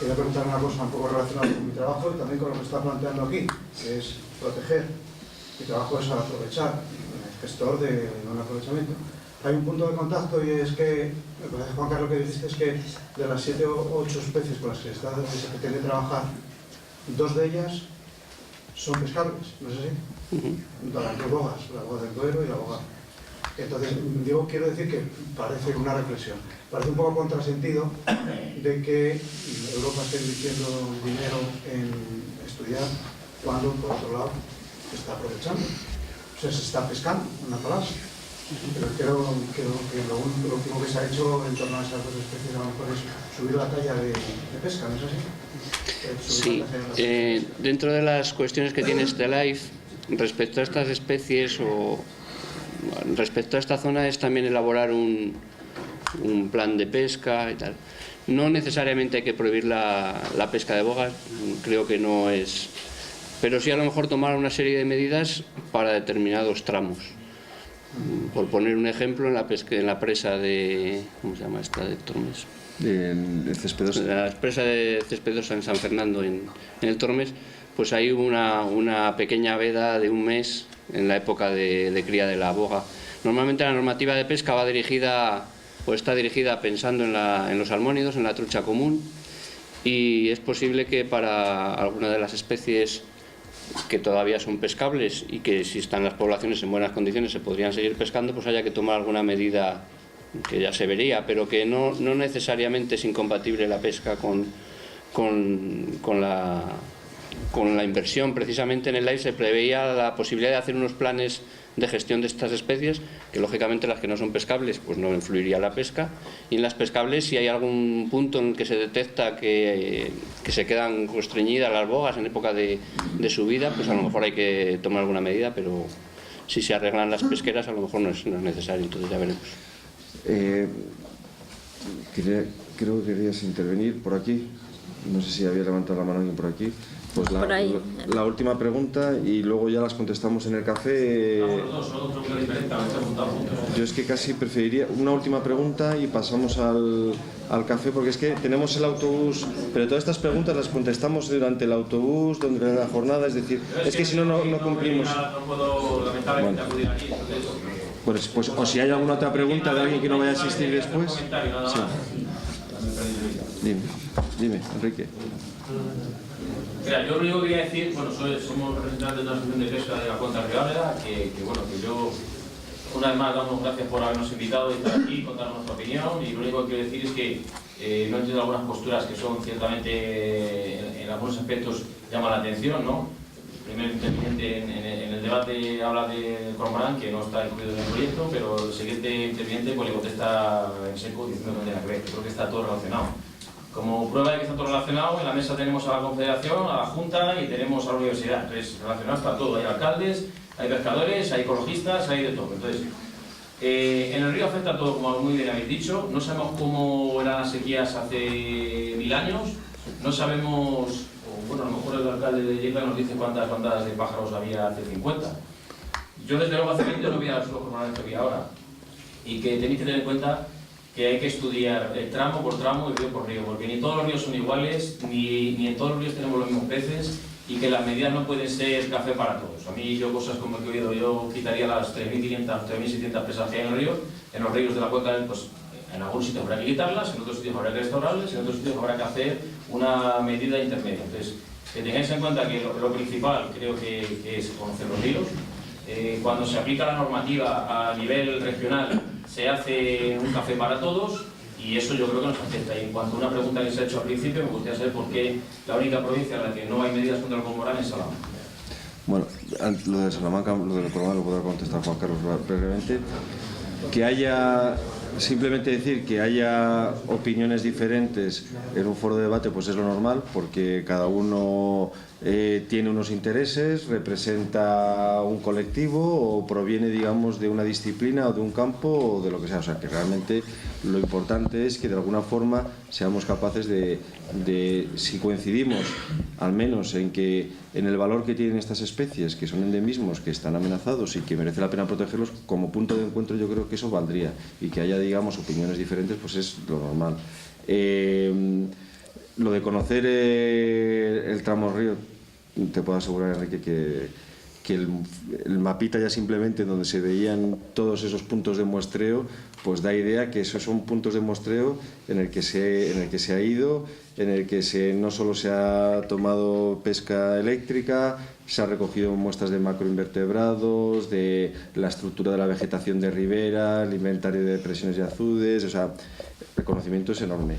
Quería preguntar una cosa un poco relacionada con mi trabajo y también con lo que está planteando aquí, que es proteger. Mi trabajo es aprovechar, gestor de un aprovechamiento. Hay un punto de contacto y es que, me parece, Juan Carlos, que dijiste es que de las 7 o 8 especies con las que se pretende trabajar, 2 de ellas son pescables, ¿no es así? Las 2 bogas, la boga del Duero y la boga. Entonces, quiero decir que parece una reflexión, parece un poco contrasentido de que Europa esté invirtiendo dinero en estudiar cuando, por otro lado, se está aprovechando. O sea, se está pescando, una palabra. Pero creo que lo último que se ha hecho en torno a esas 2 especies a lo mejor es subir la talla de pesca, ¿no es así? Sí, dentro de las cuestiones que tiene este LIFE, respecto a estas especies o respecto a esta zona, es también elaborar un plan de pesca y tal. No necesariamente hay que prohibir la pesca de bogas, creo que no es, pero sí a lo mejor tomar una serie de medidas para determinados tramos. Por poner un ejemplo, en la presa de... ¿cómo se llama esta? De Tormes. El Cespedosa. La presa de Cespedosa en San Fernando, en el Tormes, pues hay una pequeña veda de un mes en la época de cría de la boga. Normalmente la normativa de pesca va dirigida, o está dirigida pensando en los salmónidos, en la trucha común, y es posible que para alguna de las especies que todavía son pescables y que si están las poblaciones en buenas condiciones se podrían seguir pescando, pues haya que tomar alguna medida que ya se vería, pero que no necesariamente es incompatible la pesca con la inversión. Precisamente en el LIFE se preveía la posibilidad de hacer unos planes de gestión de estas especies, que lógicamente las que no son pescables pues no influiría la pesca, y en las pescables, si hay algún punto en el que se detecta que se quedan constreñidas las bogas en época de subida, pues a lo mejor hay que tomar alguna medida, pero si se arreglan las pesqueras a lo mejor no es necesario, entonces ya veremos. Creo que querías intervenir por aquí, no sé si había levantado la mano alguien por aquí. Pues la última pregunta y luego ya las contestamos en el café. Yo es que casi preferiría una última pregunta y pasamos al café, porque es que tenemos el autobús, pero todas estas preguntas las contestamos durante el autobús, durante la jornada, es decir, es que si no cumplimos. Pues o si hay alguna otra pregunta de alguien que no vaya a asistir después. Sí. Dime, Enrique. Mira, yo lo único que quería decir, bueno, somos representantes de una asociación de pesca de la cuenca Ribáveda, que yo, una vez más, damos gracias por habernos invitado y estar aquí, contar nuestra opinión, y lo único que quiero decir es que no entiendo algunas posturas que son ciertamente, en algunos aspectos, llaman la atención, ¿no? El primer interviniente en el debate habla de cormorán, que no está incluido en el proyecto, pero el siguiente interviniente pues, le contesta en seco diciendo que no tiene nada que ver. Creo que está todo relacionado. Como prueba de que está todo relacionado, en la mesa tenemos a la Confederación, a la Junta y tenemos a la Universidad. Entonces, relacionado está todo. Hay alcaldes, hay pescadores, hay ecologistas, hay de todo. Entonces, en el río afecta todo, como muy bien habéis dicho. No sabemos cómo eran las sequías hace 1000 años. No sabemos, o bueno, a lo mejor el alcalde de Lleida nos dice cuántas bandadas de pájaros había hace 50. Yo desde luego hace 20 no había los cormoranes que había ahora. Y que tenéis que tener en cuenta que hay que estudiar tramo por tramo y río por río, porque ni todos los ríos son iguales, ni en todos los ríos tenemos los mismos peces, y que las medidas no pueden ser café para todos. A mí yo cosas como que he oído, yo quitaría las 3.500, 3.600 presas que hay en el río, en los ríos de la cuenca, pues en algunos sitios habrá que quitarlas, en otros sitios habrá que restaurarlas, en otros sitios habrá que hacer una medida intermedia. Entonces, que tengáis en cuenta que lo principal creo que es conocer los ríos. Cuando se aplica la normativa a nivel regional se hace un café para todos y eso yo creo que nos afecta. Y en cuanto a una pregunta que se ha hecho al principio, me gustaría saber por qué la única provincia en la que no hay medidas contra el cormorán es Salamanca. Bueno, lo de Salamanca, lo del cormorán lo podrá contestar Juan Carlos brevemente. Que haya, simplemente decir que haya opiniones diferentes en un foro de debate, pues es lo normal, porque cada uno tiene unos intereses, representa un colectivo o proviene, digamos, de una disciplina o de un campo o de lo que sea. O sea, que realmente lo importante es que de alguna forma seamos capaces de si coincidimos, al menos en el valor que tienen estas especies, que son endemismos, que están amenazados y que merece la pena protegerlos, como punto de encuentro yo creo que eso valdría. Y que haya, digamos, opiniones diferentes, pues es lo normal. Lo de conocer el tramo río, te puedo asegurar, Enrique, que el mapita ya simplemente donde se veían todos esos puntos de muestreo, pues da idea que esos son puntos de muestreo en el que se ha ido, en el que no solo se ha tomado pesca eléctrica, se ha recogido muestras de macroinvertebrados, de la estructura de la vegetación de ribera, el inventario de depresiones y azudes, o sea, el conocimiento es enorme.